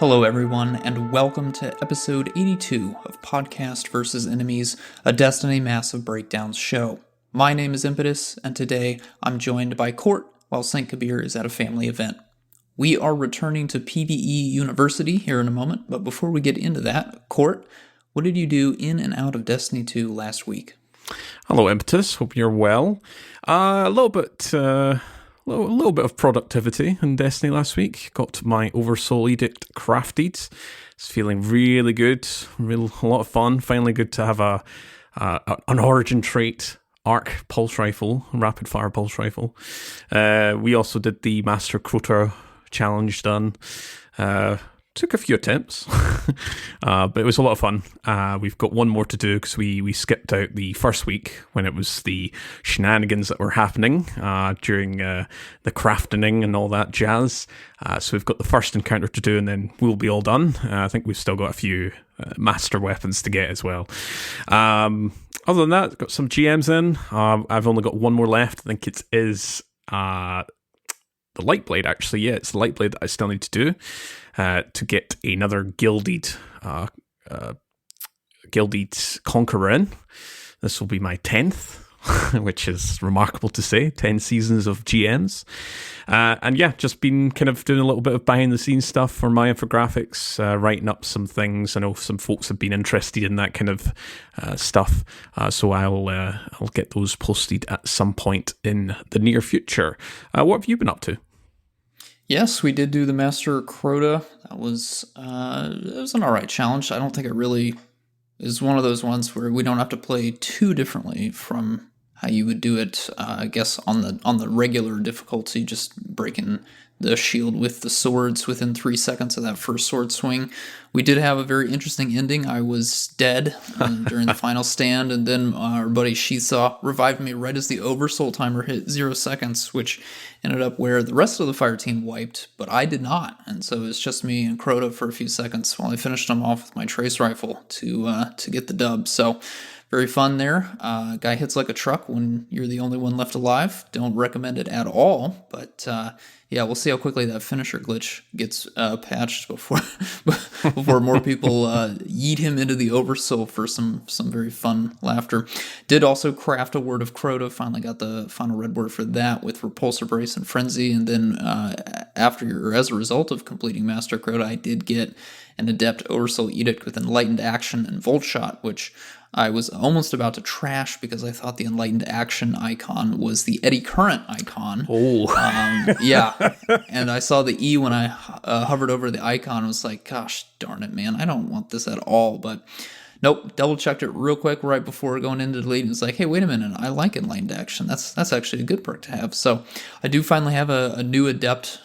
Hello everyone, and welcome to episode 82 of Podcast vs. Enemies, a Destiny Massive Breakdowns show. My name is Impetus, and today I'm joined by Court while St. Kabir is at a family event. We are returning to PVE University here in a moment, but before we get into that, Court, what did you do in and out of Destiny 2 last week? Hello Impetus, hope you're well. A little bit of productivity in Destiny last week. Got my Oversoul Edict crafted. It's feeling really good, a lot of fun. Finally good to have an origin trait arc pulse rifle, rapid fire pulse rifle. We also did the Master Crota challenge done. Took a few attempts, but it was a lot of fun. We've got one more to do because we skipped out the first week when it was the shenanigans that were happening during the crafting and all that jazz. So we've got the first encounter to do and then we'll be all done. I think we've still got a few master weapons to get as well. Other than that, got some GMs in. I've only got one more left. I think it is the Lightblade, actually. Yeah, it's the Lightblade that I still need to do. To get another gilded conqueror in. This will be my 10th, which is remarkable to say, 10 seasons of GMs. And yeah, just been kind of doing a little bit of behind the scenes stuff for my infographics, writing up some things. I know some folks have been interested in that kind of stuff, so I'll get those posted at some point in the near future. What have you been up to? Yes, we did do the Master Crota. That was it was an alright challenge. I don't think it really is one of those ones where we don't have to play too differently from how you would do it, I guess, on the regular difficulty, just breaking the shield with the swords within 3 seconds of that first sword swing. We did have a very interesting ending. I was dead during the final stand, and then our buddy Shisaw revived me right as the Oversoul timer hit 0 seconds, which ended up where the rest of the fire team wiped, but I did not. And so it was just me and Crota for a few seconds while I finished them off with my trace rifle to get the dub. So very fun there. Guy hits like a truck when you're the only one left alive. Don't recommend it at all, but yeah, we'll see how quickly that finisher glitch gets patched before more people yeet him into the Oversoul for some very fun laughter. Did also craft a Word of Crota. Finally got the final red word for that with Repulsor Brace and Frenzy. And then as a result of completing Master Crota, I did get an Adept Oversoul Edict with Enlightened Action and Volt Shot, which I was almost about to trash because I thought the Enlightened Action icon was the Eddy Current icon. Oh. Yeah. And I saw the E when I hovered over the icon and was like, gosh darn it, man, I don't want this at all. But nope, double-checked it real quick right before going into delete. And it's like, hey, wait a minute, I like Enlightened Action. That's actually a good perk to have. So I do finally have a new Adept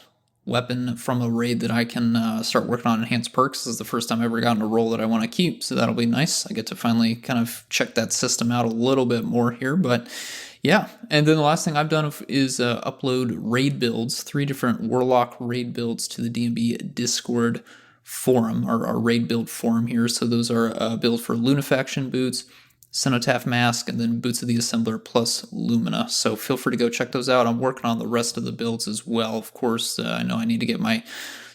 weapon from a raid that I can start working on enhanced perks. This is the first time I've ever gotten a role that I want to keep, so that'll be nice. I get to finally kind of check that system out a little bit more here, but yeah. And then the last thing I've done is upload raid builds, 3 different Warlock raid builds to the D&B Discord forum, our raid build forum here. So those are a build for Lunafaction boots, Cenotaph Mask, and then Boots of the Assembler plus Lumina. So feel free to go check those out. I'm working on the rest of the builds as well. Of course, I know I need to get my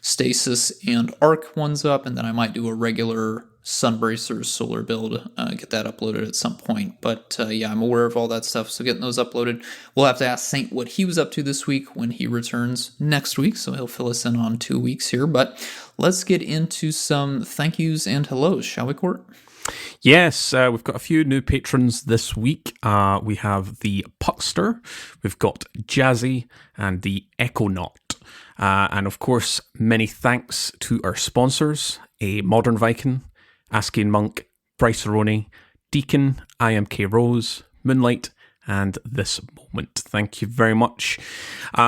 Stasis and Arc ones up, and then I might do a regular Sunbracer Solar build, get that uploaded at some point. But yeah, I'm aware of all that stuff, so getting those uploaded. We'll have to ask Saint what he was up to this week when he returns next week, so he'll fill us in on 2 weeks here. But let's get into some thank yous and hellos, shall we, Court? Yes, we've got a few new patrons this week. We have the Puckster, we've got Jazzy, and the Echonaut. And of course, many thanks to our sponsors, A Modern Viking, Askian Monk, Bryce Aroni, Deacon, IMK Rose, Moonlight, and This Moment. Thank you very much.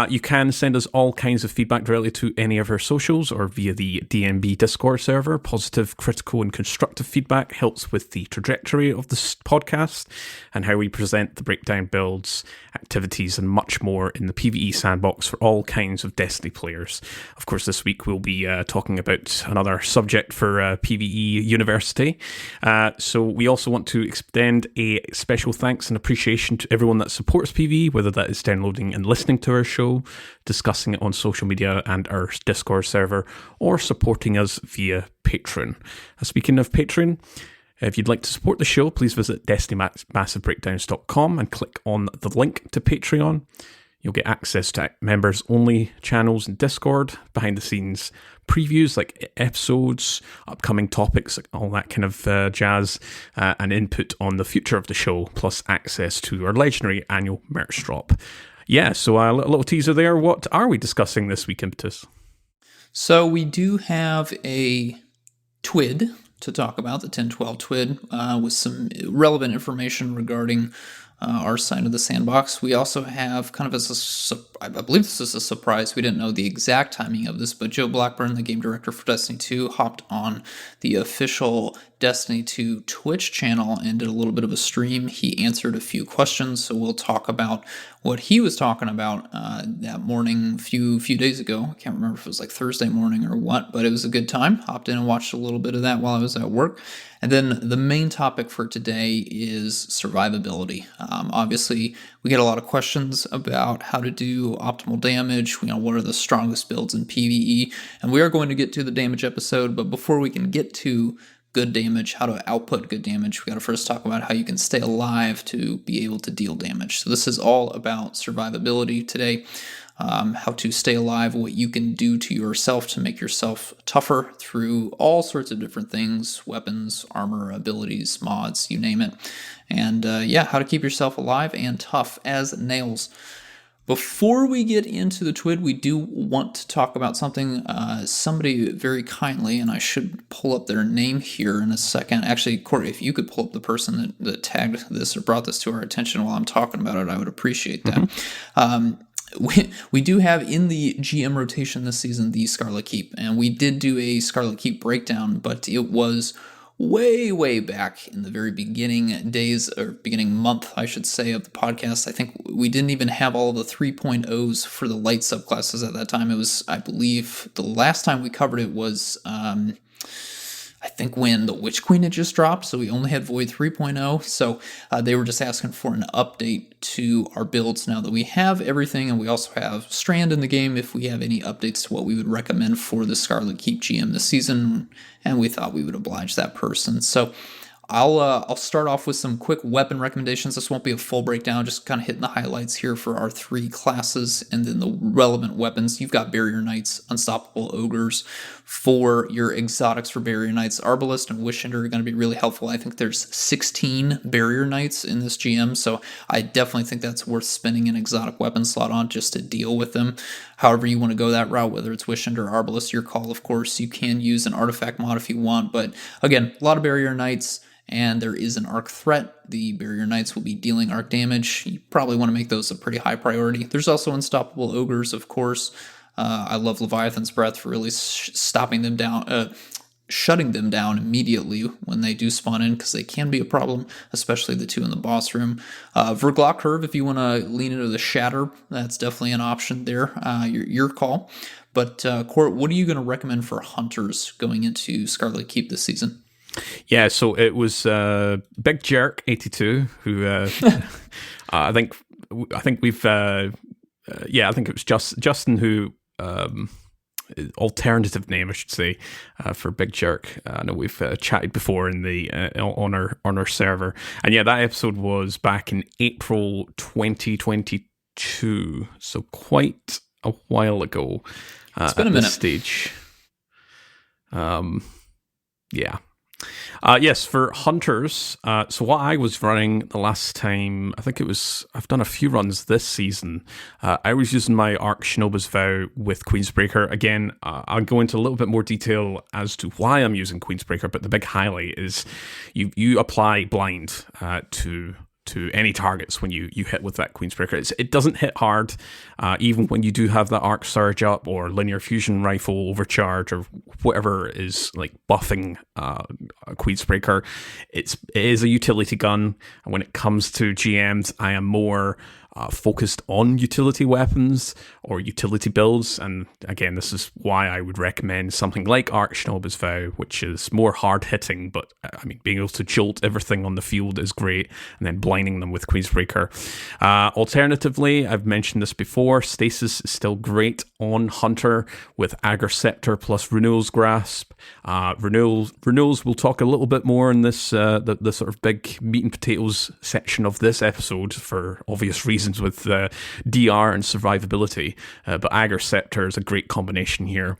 You can send us all kinds of feedback directly to any of our socials or via the DMB Discord server. Positive, critical, and constructive feedback helps with the trajectory of this podcast and how we present the breakdown builds, activities, and much more in the PvE sandbox for all kinds of Destiny players. Of course, this week we'll be talking about another subject for PvE University. So we also want to extend a special thanks and appreciation to everyone that supports PvE PVE, whether that is downloading and listening to our show, discussing it on social media and our Discord server, or supporting us via Patreon. Speaking of Patreon, if you'd like to support the show, please visit DestinyMassiveBreakdowns.com and click on the link to Patreon. You'll get access to members-only channels in Discord, behind-the-scenes previews like episodes, upcoming topics, all that kind of jazz, and input on the future of the show, plus access to our legendary annual merch drop. Yeah, so a little teaser there. What are we discussing this week, Impetus? So we do have a TWID to talk about, the 1012 TWID, with some relevant information regarding our side of the sandbox. We also have kind of I believe this is a surprise. We didn't know the exact timing of this, but Joe Blackburn, the game director for Destiny 2, hopped on the official Destiny 2 Twitch channel and did a little bit of a stream. He answered a few questions, so we'll talk about what he was talking about that morning a few days ago. I can't remember if it was like Thursday morning or what, but it was a good time. Hopped in and watched a little bit of that while I was at work. And then the main topic for today is survivability. Obviously, we get a lot of questions about how to do optimal damage, what are the strongest builds in PvE, and we are going to get to the damage episode, but before we can get to good damage, how to output good damage, we got to first talk about how you can stay alive to be able to deal damage. So this is all about survivability today. How to stay alive, what you can do to yourself to make yourself tougher through all sorts of different things, weapons, armor, abilities, mods, you name it. And how to keep yourself alive and tough as nails. Before we get into the TWID, we do want to talk about something. Somebody very kindly, and I should pull up their name here in a second. Actually, Corey, if you could pull up the person that tagged this or brought this to our attention while I'm talking about it, I would appreciate that. Mm-hmm. We do have in the GM rotation this season the Scarlet Keep, and we did do a Scarlet Keep breakdown, but it was way back in the very beginning days, or beginning month, I should say, of the podcast. I think we didn't even have all the 3.0s for the light subclasses at that time. It was, I believe, the last time we covered it was I think when the Witch Queen had just dropped, so we only had Void 3.0, so they were just asking for an update to our builds now that we have everything, and we also have Strand in the game if we have any updates to what we would recommend for the Scarlet Keep GM this season, and we thought we would oblige that person. So I'll start off with some quick weapon recommendations. This won't be a full breakdown, just kind of hitting the highlights here for our three classes and then the relevant weapons. You've got Barrier Knights, Unstoppable Ogres. For your exotics for Barrier Knights, Arbalest and Wishender are going to be really helpful. I think there's 16 Barrier Knights in this GM, so I definitely think that's worth spending an exotic weapon slot on just to deal with them. However you want to go that route, whether it's Wishender or Arbalest, your call, of course. You can use an artifact mod if you want, but again, a lot of Barrier Knights. And there is an arc threat. The Barrier Knights will be dealing arc damage. You probably want to make those a pretty high priority. There's also Unstoppable Ogres, of course. I love Leviathan's Breath for really shutting them down immediately when they do spawn in, because they can be a problem, especially the two in the boss room. Verglock Curve, if you want to lean into the Shatter, that's definitely an option there. Your call. But Court, what are you going to recommend for hunters going into Scarlet Keep this season? Yeah, so it was Big Jerk 82 who I think we've I think it was Justin who alternative name I should say for Big Jerk. I know we've chatted before in the on our server, and yeah, that episode was back in April 2022, so quite a while ago. It's been a minute. This stage. Yeah. Yes, for hunters, so what I was running the last time, I've done a few runs this season. I was using my Arc Shinoba's Vow with Queensbreaker. Again, I'll go into a little bit more detail as to why I'm using Queensbreaker, but the big highlight is you apply blind to any targets when you hit with that Queensbreaker. It doesn't hit hard, even when you do have that Arc Surge up or Linear Fusion Rifle Overcharge or whatever is like buffing a Queensbreaker. It is a utility gun, and when it comes to GMs, I am more focused on utility weapons or utility builds. And again, this is why I would recommend something like Archnoba's Vow, which is more hard-hitting, but I mean, being able to jolt everything on the field is great, and then blinding them with Queensbreaker. Alternatively, I've mentioned this before, Stasis is still great on Hunter with Agar Scepter plus Renewal's Grasp. Renewals we'll talk a little bit more in this the sort of big meat and potatoes section of this episode for obvious reasons with DR and survivability, but Agar Scepter is a great combination here.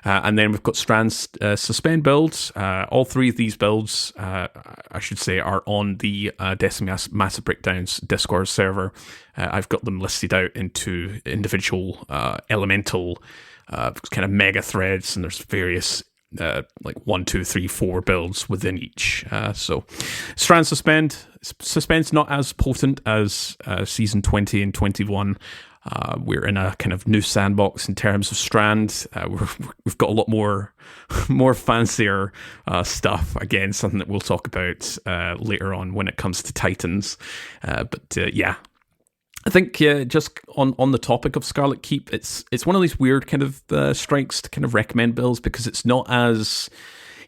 And then we've got Strand's Suspend builds. All three of these builds, I should say, are on the Destiny Massive Breakdowns Discord server. I've got them listed out into individual elemental kind of mega threads, and there's various like 1, 2, 3, 4 builds within each. So Strand Suspend's not as potent as season 20 and 21. We're in a kind of new sandbox in terms of Strand. We've got a lot more fancier stuff. Again, something that we'll talk about later on when it comes to Titans. But yeah, I think just on the topic of Scarlet Keep, it's one of these weird kind of strikes to kind of recommend builds, because it's not as,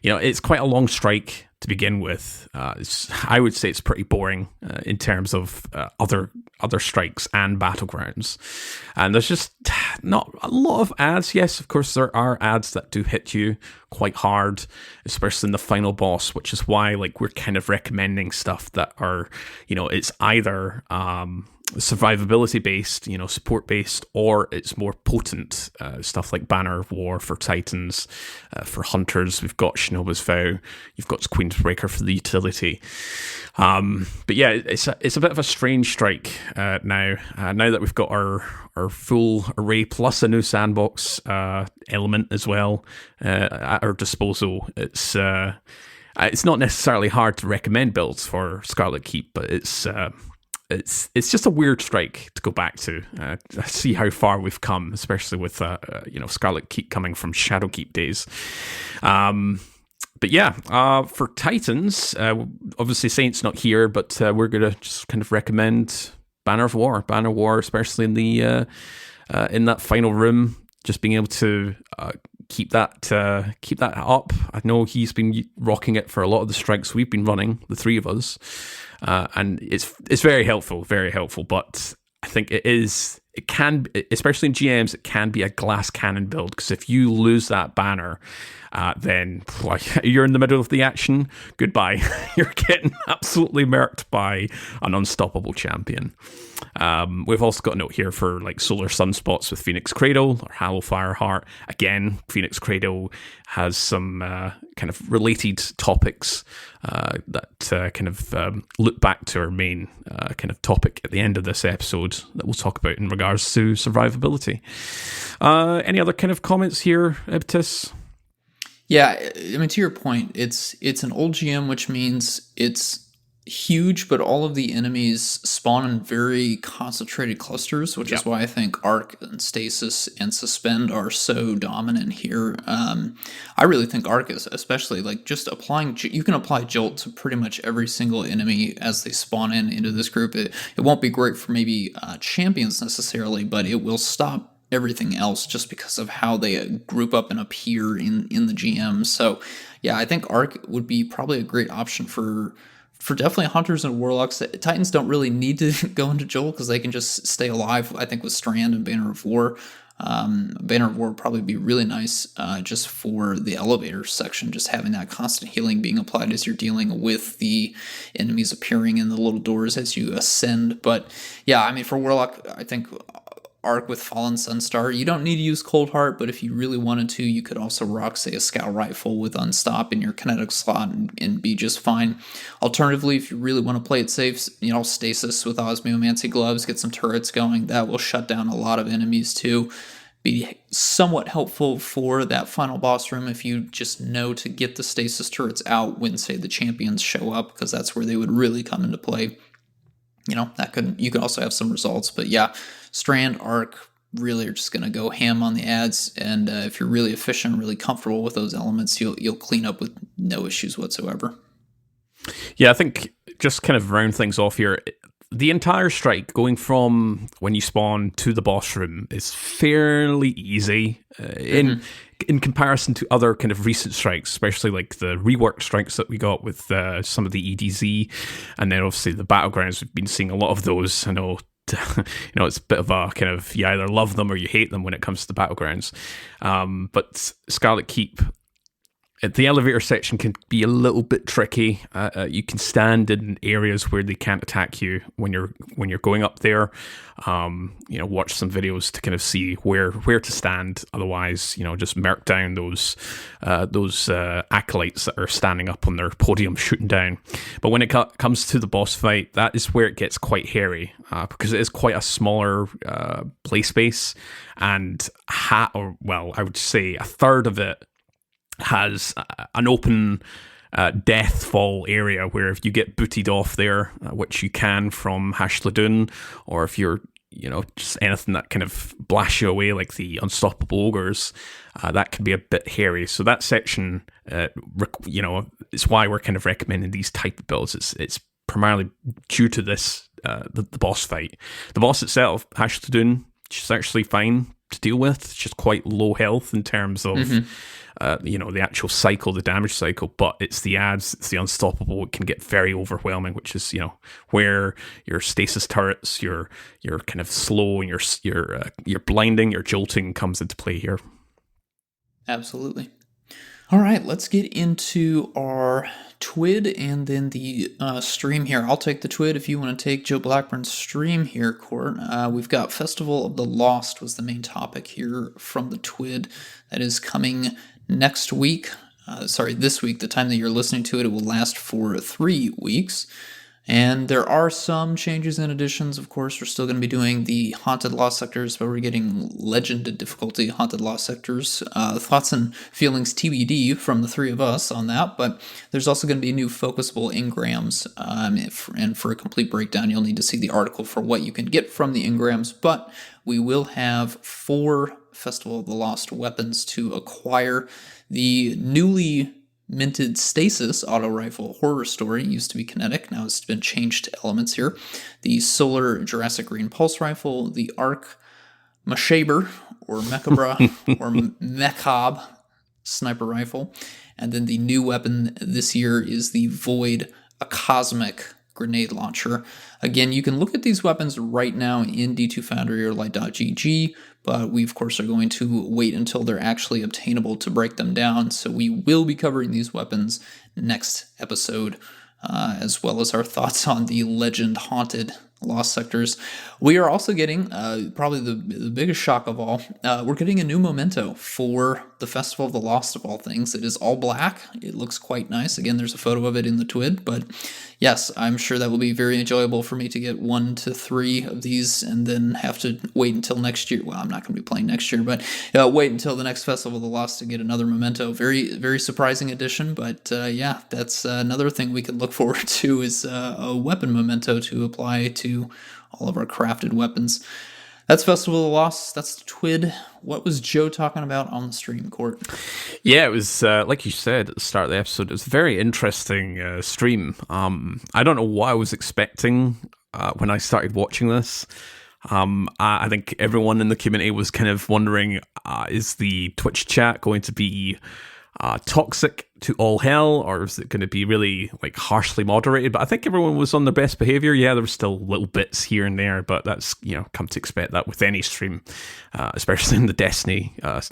it's quite a long strike to begin with. I would say it's pretty boring in terms of other strikes and battlegrounds, and there's just not a lot of ads. Yes, of course there are ads that do hit you quite hard, especially in the final boss, which is why we're kind of recommending stuff that are, it's either survivability based, support based, or it's more potent stuff like Banner of War for Titans. For Hunters, we've got Shinobu's Vow, you've got Queensbreaker for the utility. But yeah, it's a bit of a strange strike now that we've got our full array plus a new sandbox element as well at our disposal. It's not necessarily hard to recommend builds for Scarlet Keep, but it's just a weird strike to go back to. See how far we've come, especially with Scarlet Keep coming from Shadowkeep days. But yeah, for Titans, obviously Saint's not here, but we're gonna just kind of recommend Banner of War. Banner of War, especially in the in that final room, just being able to keep that up. I know he's been rocking it for a lot of the strikes we've been running, the three of us. And it's very helpful, very helpful. But I think it can, especially in GMs, it can be a glass cannon build, because if you lose that banner, then you're in the middle of the action. Goodbye. You're getting absolutely murked by an unstoppable champion. We've also got a note here for Solar Sunspots with Phoenix Cradle or Hallow Fireheart. Again, Phoenix Cradle has some kind of related topics that kind of loop back to our main kind of topic at the end of this episode that we'll talk about in regards to survivability. Any other kind of comments here, Impetus? Yeah, I mean, to your point, it's an old GM, which means it's huge, but all of the enemies spawn in very concentrated clusters, which is why I think Arc and Stasis and Suspend are so dominant here. I really think Arc is, especially just applying, you can apply Jolt to pretty much every single enemy as they spawn into this group. It won't be great for maybe champions necessarily, but it will stop everything else just because of how they group up and appear in the GM. So yeah, I think Arc would be probably a great option for definitely Hunters and Warlocks. Titans don't really need to go into Joel because they can just stay alive, I think, with Strand and Banner of War. Banner of War would probably be really nice just for the elevator section, just having that constant healing being applied as you're dealing with the enemies appearing in the little doors as you ascend. But yeah, I mean, for Warlock, I think Arc with Fallen Sunstar, you don't need to use Cold Heart, but if you really wanted to, you could also rock, say, a Scout Rifle with Unstop in your kinetic slot and be just fine. Alternatively, if you really want to play it safe, Stasis with Osmiomancy Gloves, get some turrets going. That will shut down a lot of enemies too. Be somewhat helpful for that final boss room if you just know to get the Stasis turrets out when, say, the champions show up, because that's where they would really come into play. You could also have some results, but yeah, Strand, Arc really are just going to go ham on the ads, and if you're really efficient, really comfortable with those elements, you'll clean up with no issues whatsoever. Yeah, I think just kind of round things off here, the entire strike, going from when you spawn to the boss room, is fairly easy in comparison to other kind of recent strikes, especially like the reworked strikes that we got with some of the EDZ, and then obviously the battlegrounds. We've been seeing a lot of those. I know. It's a bit of a kind of, you either love them or you hate them when it comes to the battlegrounds. But Scarlet Keep, the elevator section can be a little bit tricky. You can stand in areas where they can't attack you when you're going up there. Watch some videos to kind of see where to stand. Otherwise, just merc down those acolytes that are standing up on their podium shooting down. But when it comes to the boss fight, that is where it gets quite hairy, because it is quite a smaller play space, and I would say a third of it has an open death fall area where if you get booted off there, which you can from Hashladoon, or if you're just anything that kind of blasts you away like the unstoppable ogres, that can be a bit hairy. So that section, it's why we're kind of recommending these type of builds. It's primarily due to this, the boss fight. The boss itself, Hashladoon, she's actually fine to deal with. It's just quite low health in terms of the actual cycle, the damage cycle, but it's the ads, it's the unstoppable. It can get very overwhelming, which is where your stasis turrets, your kind of slow, and your blinding, your jolting comes into play here. Absolutely. All right, let's get into our TWID and then the stream here. I'll take the TWID if you want to take Joe Blackburn's stream here, Court. We've got Festival of the Lost was the main topic here from the TWID. That is coming next week. This week. The time that you're listening to it, it will last for 3 weeks. And there are some changes and additions. Of course, we're still going to be doing the Haunted Lost Sectors, but we're getting Legended difficulty Haunted Lost Sectors. Thoughts and feelings TBD from the three of us on that, but there's also going to be new focusable engrams, and for a complete breakdown, you'll need to see the article for what you can get from the engrams, but we will have 4 Festival of the Lost weapons to acquire. The newly minted Stasis auto rifle Horror Story used to be kinetic, now it's been changed to elements here. The Solar Jurassic Green Pulse Rifle, the Arc Mashaber or Mechabra or Mechab Sniper Rifle, and then the new weapon this year is the Void, a Cosmic Grenade Launcher. Again, you can look at these weapons right now in D2 Foundry or Light.gg, but we, of course, are going to wait until they're actually obtainable to break them down. So we will be covering these weapons next episode, as well as our thoughts on the Legend Haunted Lost Sectors. We are also getting, probably the biggest shock of all, we're getting a new memento for the Festival of the Lost of all things. It is all black. It looks quite nice. Again, there's a photo of it in the TWID, but yes, I'm sure that will be very enjoyable for me to get 1 to 3 of these and then have to wait until next year. Well, I'm not going to be playing next year, but wait until the next Festival of the Lost to get another memento. Very, very surprising addition, but that's another thing we could look forward to is a weapon memento to apply to all of our crafted weapons. That's Festival of the Lost. That's the TWID. What was Joe talking about on the stream, Court? Yeah, it was, like you said at the start of the episode, it was a very interesting stream. I don't know what I was expecting when I started watching this. I think everyone in the community was kind of wondering, is the Twitch chat going to be toxic to all hell, or is it going to be really like harshly moderated? But I think everyone was on their best behavior. Yeah, there were still little bits here and there, but that's, come to expect that with any stream, especially in the Destiny kind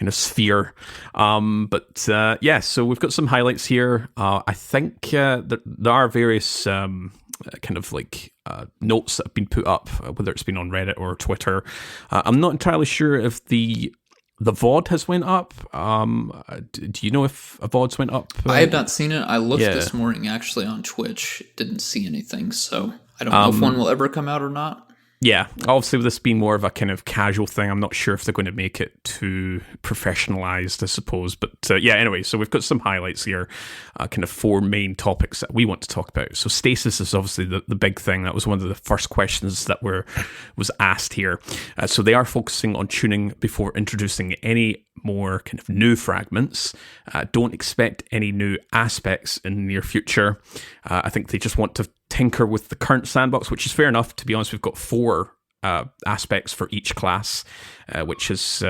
of sphere. So we've got some highlights here. I think there are various kind of like notes that have been put up, whether it's been on Reddit or Twitter. I'm not entirely sure if the VOD has went up. Do you know if a VOD's went up? I have not seen it. I looked this morning actually on Twitch. Didn't see anything, so I don't know if one will ever come out or not. Yeah, obviously with this being more of a kind of casual thing, I'm not sure if they're going to make it too professionalized, I suppose. But anyway, so we've got some highlights here, kind of 4 main topics that we want to talk about. So stasis is obviously the big thing. That was one of the first questions that was asked here. So they are focusing on tuning before introducing any more kind of new fragments. Don't expect any new aspects in the near future. I think they just want to tinker with the current sandbox, which is fair enough. To be honest, we've got 4 aspects for each class, which is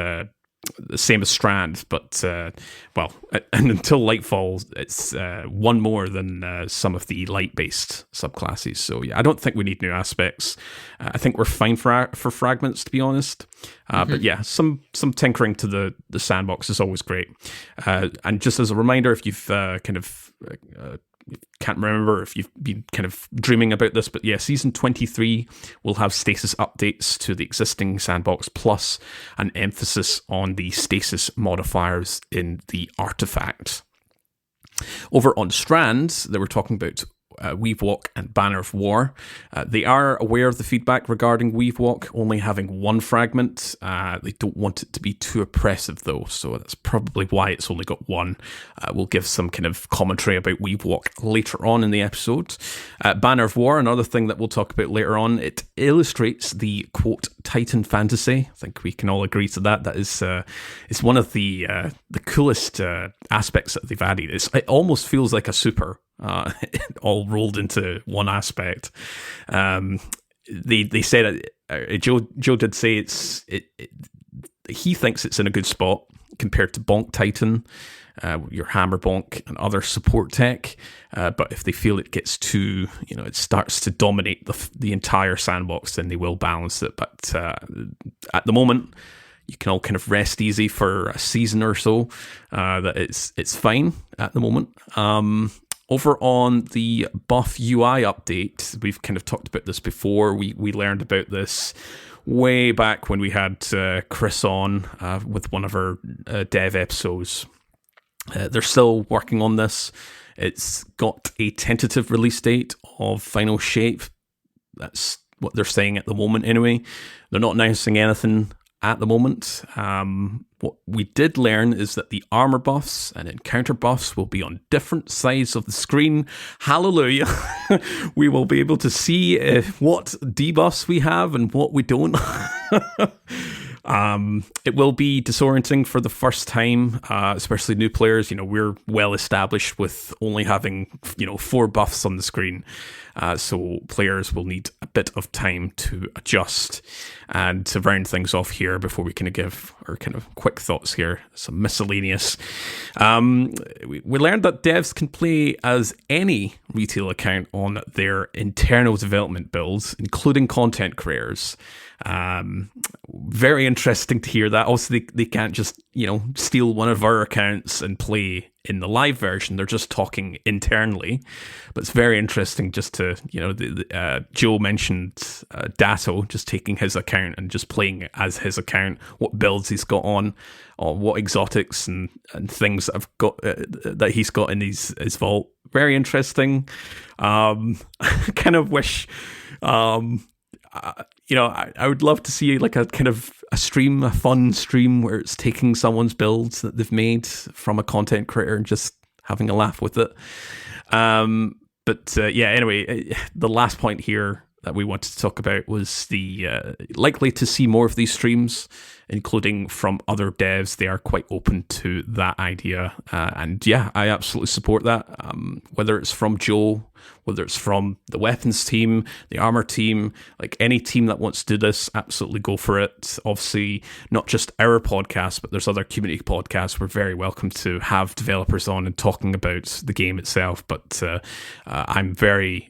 the same as Strand, but and until Lightfall, it's one more than some of the light-based subclasses. So yeah, I don't think we need new aspects. I think we're fine for fragments, to be honest. But yeah, some tinkering to the sandbox is always great. And just as a reminder, if you've can't remember if you've been kind of dreaming about this, but yeah, Season 23 will have stasis updates to the existing sandbox, plus an emphasis on the stasis modifiers in the artifact. Over on Strand, they were talking about Weavewalk and Banner of War. They are aware of the feedback regarding Weavewalk only having 1 fragment. They don't want it to be too oppressive though, so that's probably why it's only got 1. We'll give some kind of commentary about Weavewalk later on in the episode. Banner of War, another thing that we'll talk about later on, it illustrates the, quote, Titan fantasy. I think we can all agree to that. That is it's one of the coolest aspects that they've added. It almost feels like a super, all rolled into one aspect. They said Joe did say he thinks it's in a good spot compared to Bonk Titan, your Hammer Bonk and other support tech. But if they feel it gets too, it starts to dominate the entire sandbox, then they will balance it. But at the moment, you can all kind of rest easy for a season or so. That it's fine at the moment. Over on the buff UI update, we've kind of talked about this before. We learned about this way back when we had Chris on with one of our dev episodes. They're still working on this. It's got a tentative release date of final shape. That's what they're saying at the moment anyway. They're not announcing anything at the moment. What we did learn is that the armor buffs and encounter buffs will be on different sides of the screen. Hallelujah. We will be able to see what debuffs we have and what we don't. It will be disorienting for the first time, especially new players. We're well established with only having, 4 buffs on the screen. So players will need a bit of time to adjust. And to round things off here before we kind of give our kind of quick thoughts here, some miscellaneous. We learned that devs can play as any retail account on their internal development builds, including content creators. Very interesting to hear that. Also, they can't just, steal one of our accounts and play in the live version. They're just talking internally. But it's very interesting just to, Joe mentioned Datto just taking his account and just playing as his account, what builds he's got on, or what exotics and things that I've got that he's got in his vault. Very interesting. I kind of wish... I would love to see like a kind of a fun stream where it's taking someone's builds that they've made from a content creator and just having a laugh with it. Anyway, the last point here that we wanted to talk about was the likely to see more of these streams, including from other devs. They are quite open to that idea. And yeah, I absolutely support that. Whether it's from Joe, whether it's from the weapons team, the armor team, like any team that wants to do this, absolutely go for it. Obviously, not just our podcast, but there's other community podcasts. We're very welcome to have developers on and talking about the game itself. But I'm very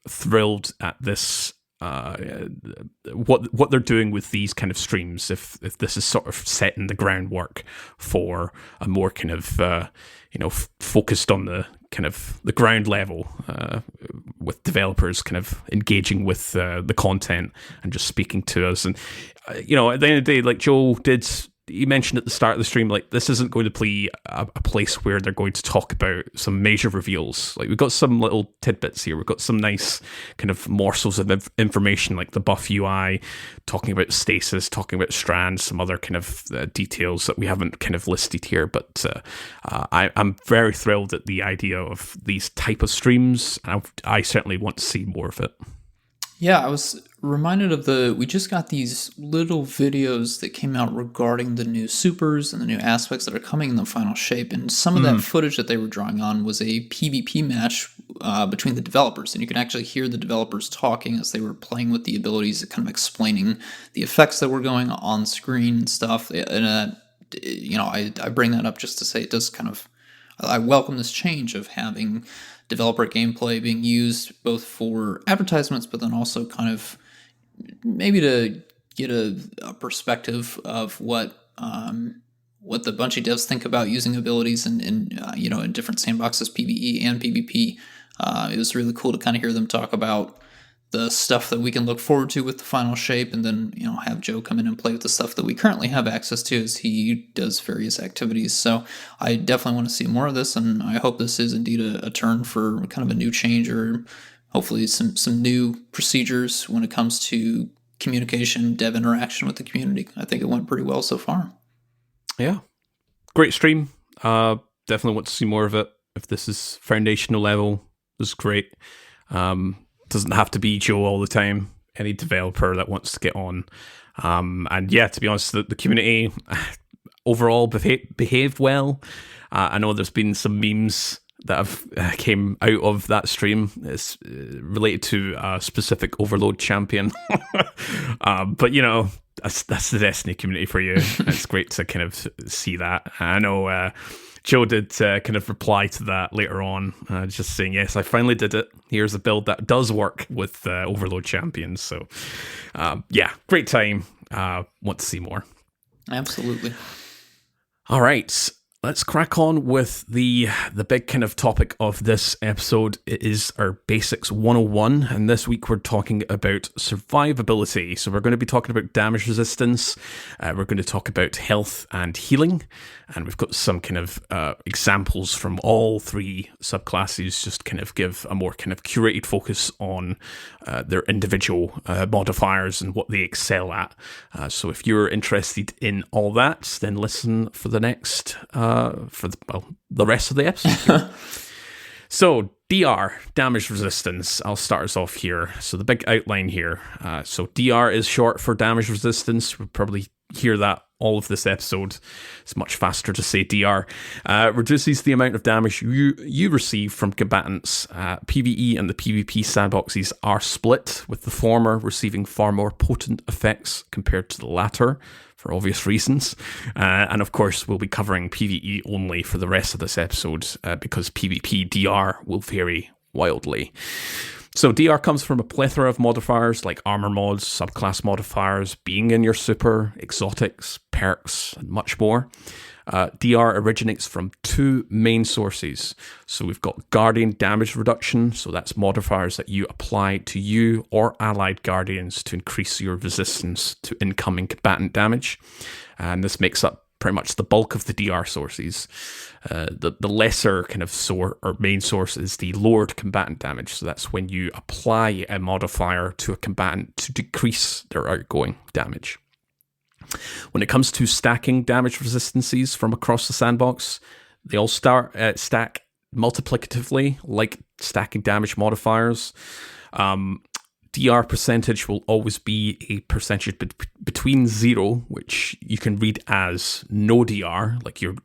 thrilled at this. What they're doing with these kind of streams, if this is sort of setting the groundwork for a more kind of focused on the kind of the ground level, with developers kind of engaging with the content and just speaking to us. And at the end of the day, like Joe did, he mentioned at the start of the stream, like this isn't going to be a place where they're going to talk about some major reveals. Like we've got some little tidbits here. We've got some nice kind of morsels of information, like the buff UI, talking about stasis, talking about strands, some other kind of details that we haven't kind of listed here. But I'm very thrilled at the idea of these type of streams. I certainly want to see more of it. Yeah, I was reminded of we just got these little videos that came out regarding the new supers and the new aspects that are coming in the final shape. And some of that footage that they were drawing on was a PvP match between the developers, and you can actually hear the developers talking as they were playing with the abilities, kind of explaining the effects that were going on screen and stuff. And I bring that up just to say it does kind of, I welcome this change of having developer gameplay being used both for advertisements, but then also kind of maybe to get a perspective of what the Bungie devs think about using abilities in different sandboxes, PVE and PvP. It was really cool to kind of hear them talk about the stuff that we can look forward to with the final shape, and then have Joe come in and play with the stuff that we currently have access to as he does various activities. So I definitely want to see more of this, and I hope this is indeed a turn for kind of a new change, or hopefully some new procedures when it comes to communication, dev interaction with the community. I think it went pretty well so far. Yeah, great stream. Definitely want to see more of it. If this is foundational level, this is great. Doesn't have to be Joe all the time. Any developer that wants to get on. And yeah, to be honest, the community overall behaved well. I know there's been some memes that have came out of that stream. It's related to a specific Overload champion. But that's the Destiny community for you. It's great to kind of see that. I know Joe did kind of reply to that later on, just saying, yes, I finally did it. Here's a build that does work with Overload champions. So yeah, great time. Want to see more. Absolutely. All right. Let's crack on with the big kind of topic of this episode. It is our Basics 101, and this week we're talking about survivability. So we're going to be talking about damage resistance, we're going to talk about health and healing, and we've got some kind of examples from all three subclasses, just kind of give a more kind of curated focus on their individual modifiers and what they excel at. So if you're interested in all that, then listen for the next... the rest of the episode. So, DR, damage resistance. I'll start us off here. So the big outline here. So DR is short for damage resistance. We'll probably hear that all of this episode. It's much faster to say DR. Reduces the amount of damage you receive from combatants. PvE and the PvP sandboxes are split, with the former receiving far more potent effects compared to the latter, for obvious reasons. And of course, we'll be covering PvE only for the rest of this episode, because PvP DR will vary wildly. So DR comes from a plethora of modifiers like armor mods, subclass modifiers, being in your super, exotics, perks, and much more. DR originates from two main sources. So we've got Guardian damage reduction, so that's modifiers that you apply to you or allied Guardians to increase your resistance to incoming combatant damage. And this makes up pretty much the bulk of the DR sources. The lesser kind of main source is the lowered combatant damage. So that's when you apply a modifier to a combatant to decrease their outgoing damage. When it comes to stacking damage resistances from across the sandbox, they all stack multiplicatively, like stacking damage modifiers. DR percentage will always be a percentage between 0, which you can read as no DR, like you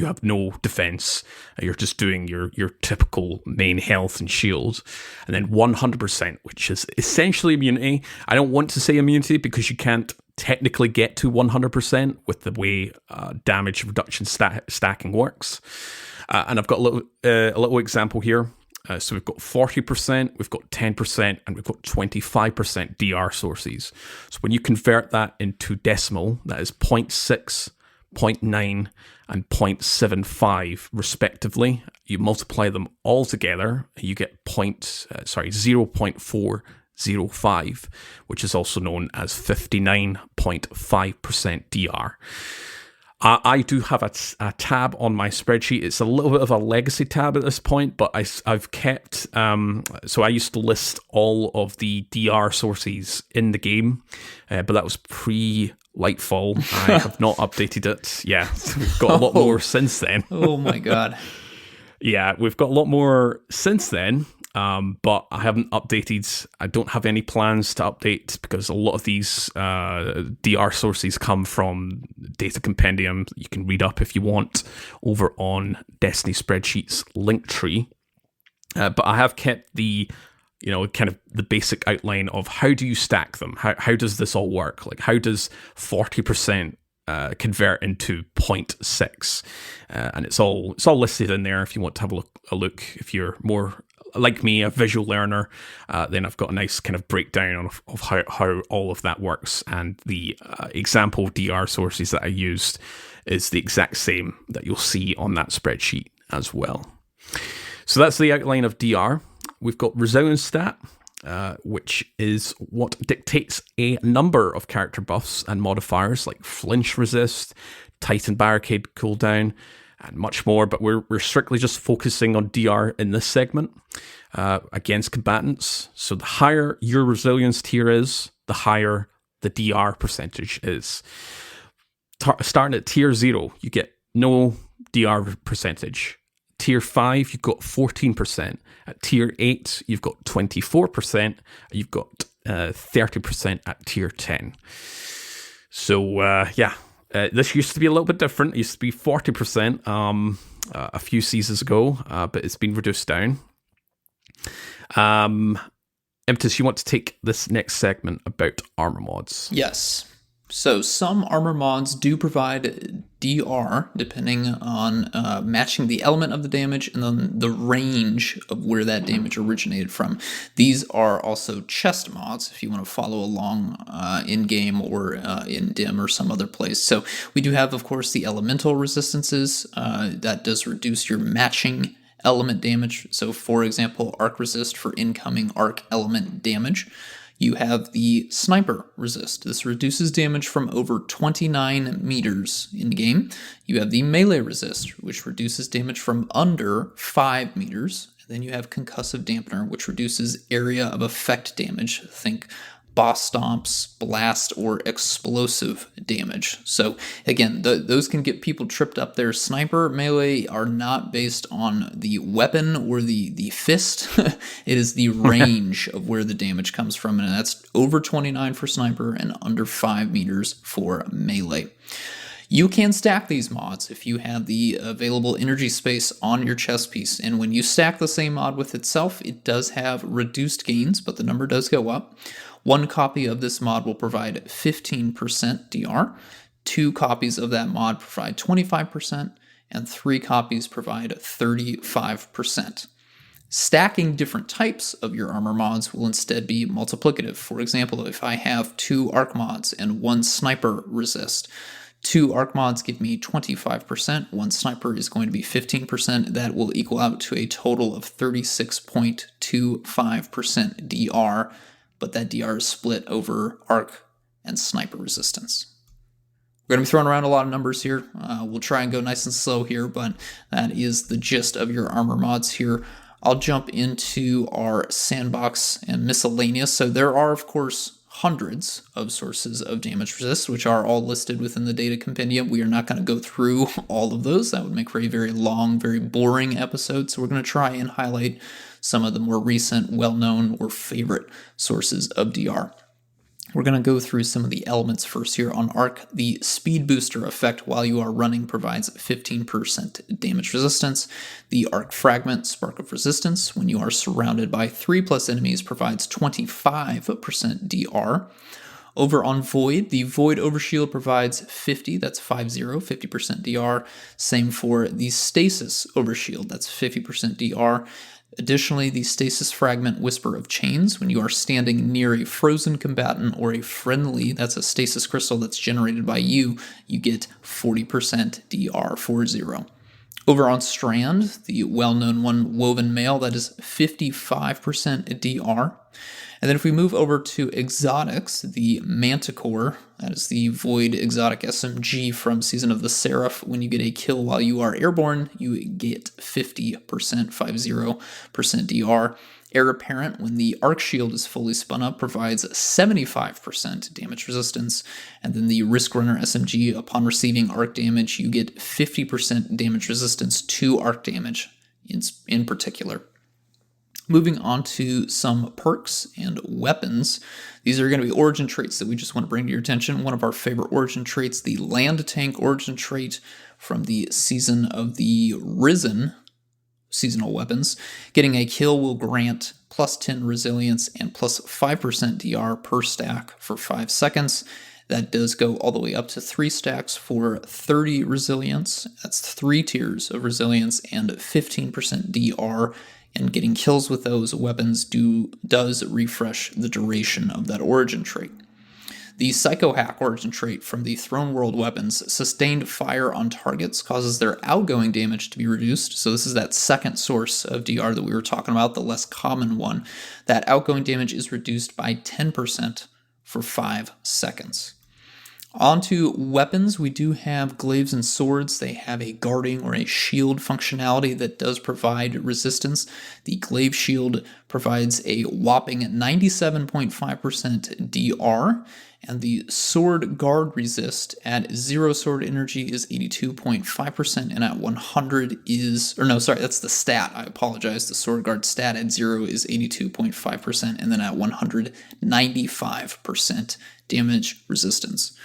have no defense, you're just doing your typical main health and shield, and then 100%, which is essentially immunity. I don't want to say immunity because you can't technically get to 100% with the way damage reduction stacking works. And I've got a little example here. So we've got 40%, we've got 10%, and we've got 25% DR sources. So when you convert that into decimal, that is 0.6, 0.9, and 0.75 respectively. You multiply them all together, and you get 0.405, which is also known as 59.5% DR. I do have a tab on my spreadsheet. It's a little bit of a legacy tab at this point, but I've kept... so I used to list all of the DR sources in the game, but that was pre-Lightfall. I have not updated it. Yeah, we've got a lot more since then. Oh my god. Yeah, we've got a lot more since then. But I haven't updated. I don't have any plans to update because a lot of these DR sources come from data compendium that you can read up if you want over on Destiny Spreadsheets Linktree. But I have kept the, kind of the basic outline of how do you stack them? How does this all work? Like, how does 40% convert into 0.6? And it's all listed in there if you want to have a look. If you're more like me, a visual learner, then I've got a nice kind of breakdown of how all of that works. And the example DR sources that I used is the exact same that you'll see on that spreadsheet as well. So that's the outline of DR. We've got resilience stat, which is what dictates a number of character buffs and modifiers like flinch resist, Titan barricade cooldown, and much more. But we're strictly just focusing on DR in this segment against combatants. So the higher your resilience tier is, the higher the DR percentage is. Starting at tier 0, you get no DR percentage. Tier 5, you've got 14%. At tier 8, you've got 24%. You've got 30% at tier 10. So, this used to be a little bit different. It used to be 40% a few seasons ago, but it's been reduced down. Impetus, you want to take this next segment about armor mods? Yes. So some armor mods do provide DR, depending on matching the element of the damage and then the range of where that damage originated from. These are also chest mods, if you want to follow along in-game or in dim or some other place. So we do have, of course, the elemental resistances. That does reduce your matching element damage. So, for example, arc resist for incoming arc element damage. You have the sniper resist. This reduces damage from over 29 meters in game. You have the melee resist, which reduces damage from under 5 meters. And then you have concussive dampener, which reduces area of effect damage. Think boss stomps, blast, or explosive damage. So again, those can get people tripped up there. Sniper, melee are not based on the weapon or the fist. It is the range of where the damage comes from, and that's over 29 for sniper and under 5 meters for melee. You can stack these mods if you have the available energy space on your chest piece, and when you stack the same mod with itself, it does have reduced gains, but the number does go up. 1 copy of this mod will provide 15% DR, 2 copies of that mod provide 25%, and 3 copies provide 35%. Stacking different types of your armor mods will instead be multiplicative. For example, if I have 2 arc mods and 1 sniper resist, 2 arc mods give me 25%, 1 sniper is going to be 15%. That will equal out to a total of 36.25% DR, but that DR is split over arc and sniper resistance. We're going to be throwing around a lot of numbers here. We'll try and go nice and slow here, but that is the gist of your armor mods here. I'll jump into our sandbox and miscellaneous. So there are, of course, hundreds of sources of damage resist, which are all listed within the data compendium. We are not going to go through all of those. That would make for a very long, very boring episode. So we're going to try and highlight some of the more recent, well-known, or favorite sources of DR. We're going to go through some of the elements first here. On arc, the speed booster effect while you are running provides 15% damage resistance. The arc fragment, spark of resistance, when you are surrounded by 3+ enemies provides 25% DR. Over on Void, the Void Overshield provides 50% DR. Same for the Stasis Overshield, that's 50% DR. Additionally, the Stasis Fragment Whisper of Chains, when you are standing near a frozen combatant or a friendly, that's a stasis crystal that's generated by you, you get 40% DR, 40. Over on Strand, the well-known one, Woven Mail, that is 55% DR. And then if we move over to exotics, the Manticore, that is the Void Exotic SMG from Season of the Seraph. When you get a kill while you are airborne, you get 50% DR. Heir Apparent, when the Arc Shield is fully spun up, provides 75% damage resistance. And then the Risk Runner SMG, upon receiving arc damage, you get 50% damage resistance to arc damage in particular. Moving on to some perks and weapons. These are going to be origin traits that we just want to bring to your attention. One of our favorite origin traits, the Land Tank origin trait from the Season of the Risen seasonal weapons. Getting a kill will grant plus 10 resilience and plus 5% DR per stack for 5 seconds. That does go all the way up to 3 stacks for 30 resilience. That's 3 tiers of resilience and 15% DR. And getting kills with those weapons does refresh the duration of that origin trait. The Psycho Hack origin trait from the Throne World weapons, sustained fire on targets causes their outgoing damage to be reduced. So this is that second source of DR that we were talking about, the less common one. That outgoing damage is reduced by 10% for 5 seconds. Onto weapons, we do have glaives and swords. They have a guarding or a shield functionality that does provide resistance. The glaive shield provides a whopping 97.5% DR, and the sword guard resist at 0 sword energy is 82.5%, and at 100 is, or no, sorry, that's the stat, I apologize. The sword guard stat at 0 is 82.5%, and then at 100, 95% damage resistance.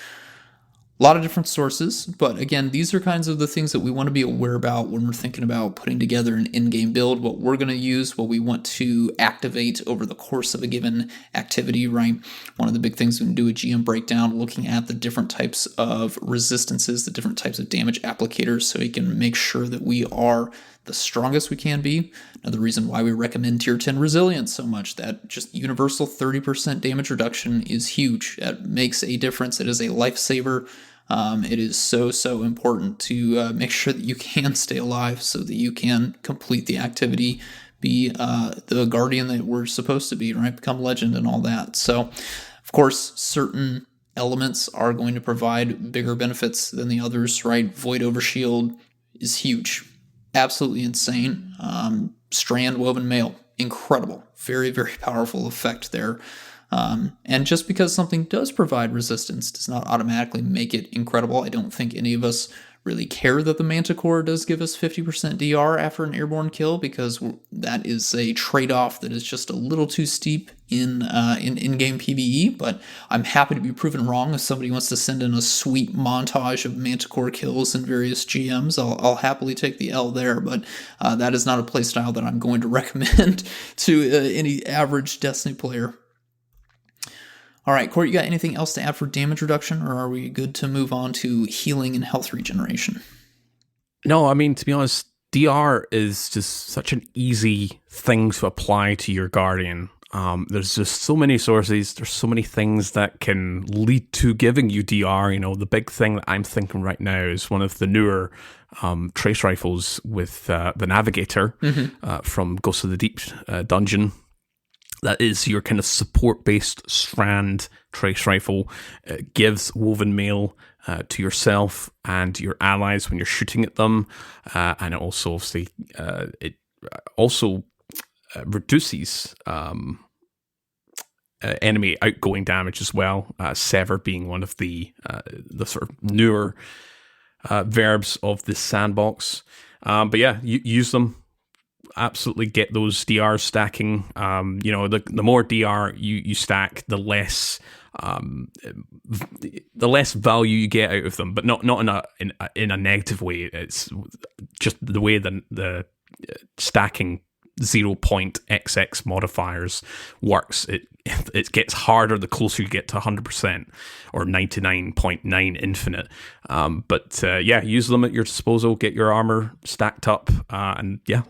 A lot of different sources, but again, these are kinds of the things that we want to be aware about when we're thinking about putting together an in-game build, what we're going to use, what we want to activate over the course of a given activity, right? One of the big things we can do a GM breakdown, looking at the different types of resistances, the different types of damage applicators, so we can make sure that we are the strongest we can be. Another reason why we recommend tier 10 resilience so much, that just universal 30% damage reduction is huge. That makes a difference. It is a lifesaver. It is so important to make sure that you can stay alive so that you can complete the activity, be the guardian that we're supposed to be, right? Become legend and all that. So, of course, certain elements are going to provide bigger benefits than the others, right? Void Overshield is huge. Absolutely insane. Strand woven mail, incredible. Very powerful effect there. And just because something does provide resistance does not automatically make it incredible. I don't think any of us really care that the Manticore does give us 50% DR after an airborne kill, because that is a trade-off that is just a little too steep in in-game PVE, but I'm happy to be proven wrong. If somebody wants to send in a sweet montage of Manticore kills in various GMs, I'll happily take the L there, but that is not a playstyle that I'm going to recommend to any average Destiny player. All right, Court, you got anything else to add for damage reduction, or are we good to move on to healing and health regeneration? No, I mean, to be honest, DR is just such an easy thing to apply to your Guardian. There's just so many sources, there's so many things that can lead to giving you DR. You know, the big thing that I'm thinking right now is one of the newer trace rifles with the Navigator from Ghost of the Deep dungeon. That is your kind of support-based strand trace rifle. It gives woven mail to yourself and your allies when you're shooting at them, and it also obviously reduces enemy outgoing damage as well. Sever being one of the sort of newer verbs of this sandbox. But yeah, use them. Absolutely get those DRs stacking. The more DR you stack, the less value you get out of them, but not in a negative way. It's just the way the stacking 0.xx modifiers works. It gets harder the closer you get to 100% or 99.9 infinite. But use them at your disposal. Get your armor stacked up, and yeah.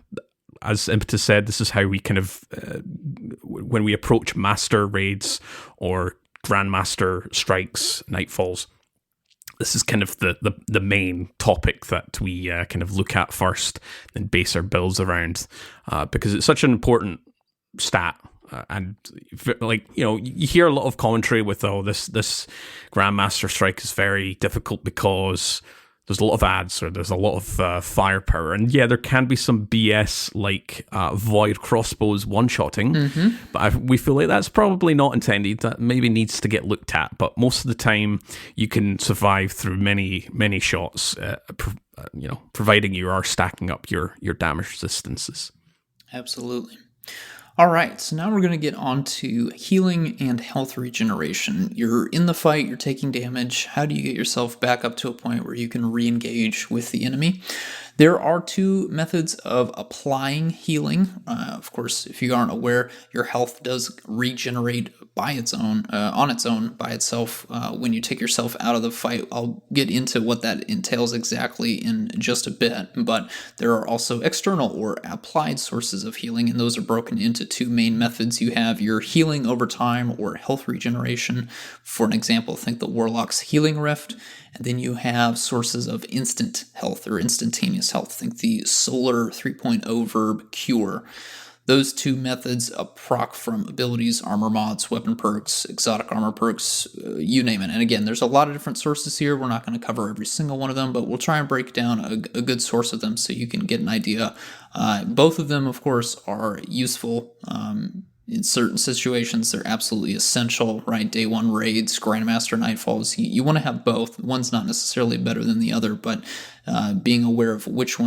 As Impetus said, this is how we kind of, when we approach master raids or grandmaster strikes, nightfalls, this is kind of the main topic that we kind of look at first, then base our builds around, because it's such an important stat. And you hear a lot of commentary with, this grandmaster strike is very difficult because there's a lot of ads, or there's a lot of firepower. And yeah, there can be some BS like void crossbows one-shotting, but we feel like that's probably not intended. That maybe needs to get looked at. But most of the time, you can survive through many, many shots, providing you are stacking up your damage resistances. Absolutely. All right, so now we're going to get on to healing and health regeneration. You're in the fight, you're taking damage. How do you get yourself back up to a point where you can re-engage with the enemy? There are two methods of applying healing. Of course, if you aren't aware, your health does regenerate by its own, on its own, by itself, when you take yourself out of the fight. I'll get into what that entails exactly in just a bit, but there are also external or applied sources of healing, and those are broken into two main methods. You have your healing over time or health regeneration. For an example, think the Warlock's Healing Rift. And then you have sources of instant health or instantaneous health. Think the Solar 3.0 verb Cure. Those two methods proc from abilities, armor mods, weapon perks, exotic armor perks, you name it. And again, there's a lot of different sources here. We're not going to cover every single one of them, but we'll try and break down a good source of them so you can get an idea. Both of them, of course, are useful. In certain situations, they're absolutely essential, right? Day one raids, Grandmaster Nightfalls, you want to have both. One's not necessarily better than the other, but being aware of which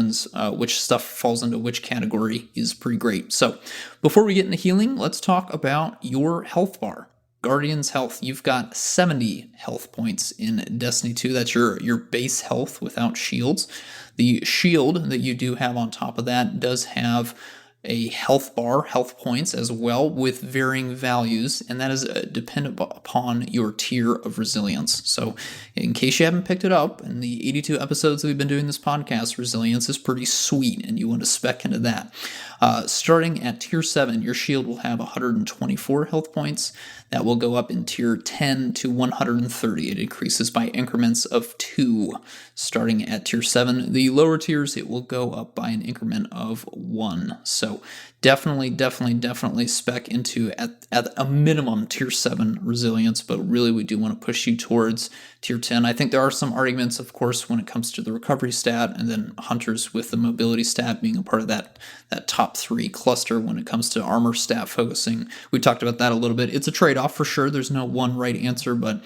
stuff falls into which category is pretty great. So before we get into healing, let's talk about your health bar. Guardian's Health, you've got 70 health points in Destiny 2. That's your base health without shields. The shield that you do have on top of that does have a health bar, health points as well, with varying values, and that is dependent upon your tier of resilience. So in case you haven't picked it up, in the 82 episodes that we've been doing this podcast, resilience is pretty sweet, and you want to spec into that. Starting at tier 7, your shield will have 124 health points. That will go up in tier 10 to 130. It increases by increments of 2. Starting at tier 7, the lower tiers, it will go up by an increment of 1. So definitely spec into at a minimum tier 7 resilience, but really we do want to push you towards tier 10. I think there are some arguments, of course, when it comes to the recovery stat, and then hunters with the mobility stat being a part of that top 3 cluster when it comes to armor stat focusing. We talked about that a little bit. It's a trade-off for sure. There's no one right answer, but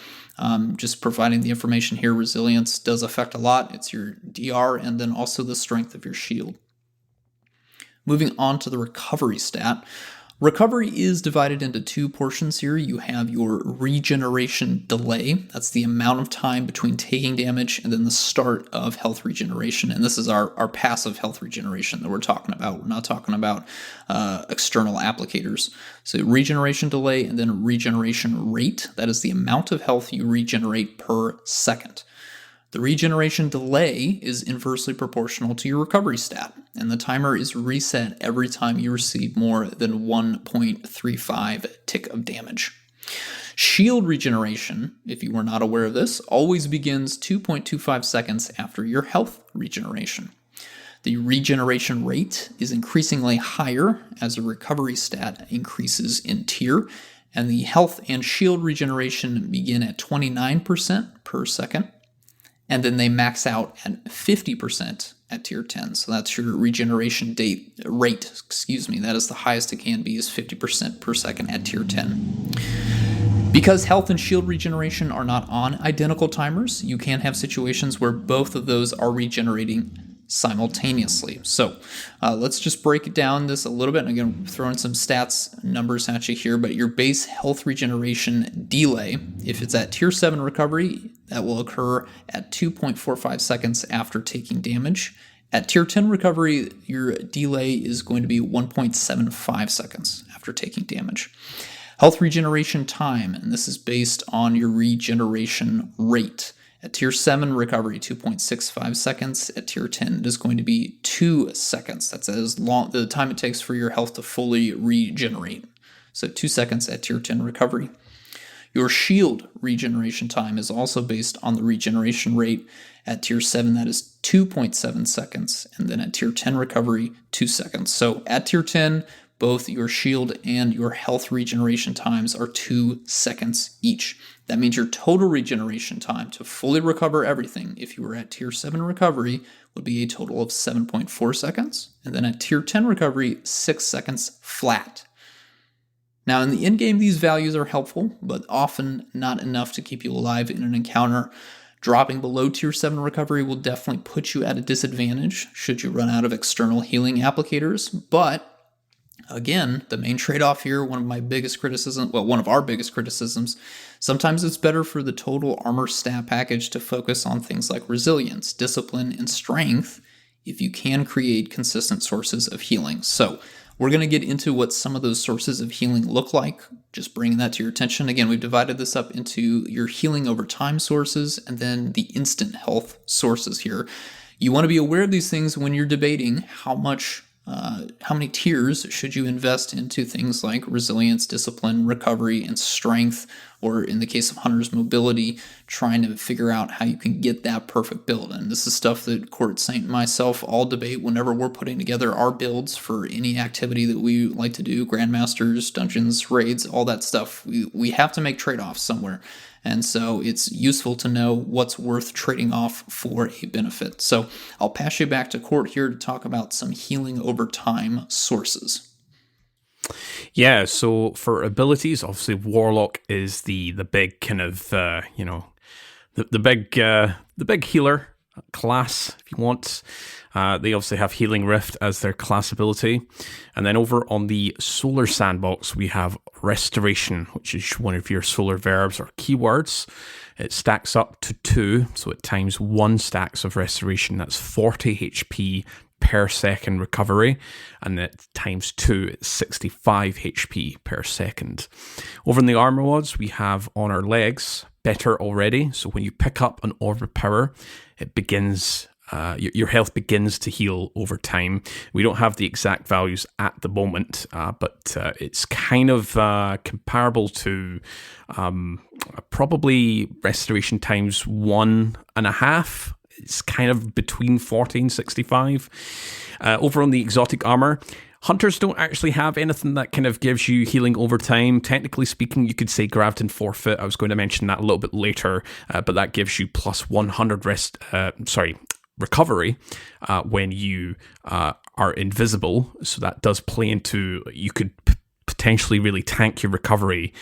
just providing the information here, resilience does affect a lot. It's your DR and then also the strength of your shield. Moving on to the recovery stat. Recovery is divided into 2 portions here. You have your regeneration delay. That's the amount of time between taking damage and then the start of health regeneration. And this is our passive health regeneration that we're talking about. We're not talking about external applicators. So regeneration delay and then regeneration rate. That is the amount of health you regenerate per second. The regeneration delay is inversely proportional to your recovery stat, and the timer is reset every time you receive more than 1.35 tick of damage. Shield regeneration, if you were not aware of this, always begins 2.25 seconds after your health regeneration. The regeneration rate is increasingly higher as the recovery stat increases in tier, and the health and shield regeneration begin at 29% per second. And then they max out at 50% at tier 10. So that's your regeneration rate. That is the highest it can be, is 50% per second at tier 10. Because health and shield regeneration are not on identical timers, you can have situations where both of those are regenerating simultaneously. So let's just break it down this a little bit. And again, throwing some stats numbers at you here, but your base health regeneration delay, if it's at tier 7 recovery, that will occur at 2.45 seconds after taking damage. At tier 10 recovery, your delay is going to be 1.75 seconds after taking damage. Health regeneration time, and this is based on your regeneration rate. At tier 7 recovery, 2.65 seconds. At tier 10, it is going to be 2 seconds. That's as long the time it takes for your health to fully regenerate. So 2 seconds at tier 10 recovery. Your shield regeneration time is also based on the regeneration rate. At tier 7, that is 2.7 seconds. And then at tier 10 recovery, 2 seconds. So at tier 10, both your shield and your health regeneration times are 2 seconds each. That means your total regeneration time to fully recover everything, if you were at tier 7 recovery, would be a total of 7.4 seconds. And then at tier 10 recovery, 6 seconds flat. Now, in the endgame, these values are helpful, but often not enough to keep you alive in an encounter. Dropping below tier 7 recovery will definitely put you at a disadvantage should you run out of external healing applicators, but again, the main trade-off here, one of our biggest criticisms, sometimes it's better for the total armor stat package to focus on things like resilience, discipline, and strength, if you can create consistent sources of healing. So we're going to get into what some of those sources of healing look like, just bringing that to your attention. Again, we've divided this up into your healing over time sources and then the instant health sources here. You want to be aware of these things when you're debating how many tiers should you invest into things like resilience, discipline, recovery, and strength, or in the case of hunters, mobility, trying to figure out how you can get that perfect build. And this is stuff that Court Saint and myself all debate whenever we're putting together our builds for any activity that we like to do, Grandmasters, dungeons, raids, all that stuff. We have to make trade-offs somewhere. And so it's useful to know what's worth trading off for a benefit. So I'll pass you back to Court here to talk about some healing over time sources. Yeah, so for abilities, obviously Warlock is the big kind of the big healer class, if you want. They obviously have Healing Rift as their class ability. And then over on the Solar Sandbox, we have Restoration, which is one of your solar verbs or keywords. It stacks up to 2, so at times 1 stacks of Restoration. That's 40 HP per second recovery, and at times 2, it's 65 HP per second. Over in the armor mods, we have on our legs, Better Already. So when you pick up an Orb of Power, it begins... your health begins to heal over time. We don't have the exact values at the moment, but it's kind of comparable to probably Restoration times 1.5. It's kind of between 40 and 65. Over on the exotic armor, Hunters don't actually have anything that kind of gives you healing over time. Technically speaking, you could say Graviton Forfeit. I was going to mention that a little bit later, but that gives you plus 100 recovery when you are invisible. So that does play into, you could potentially really tank your recovery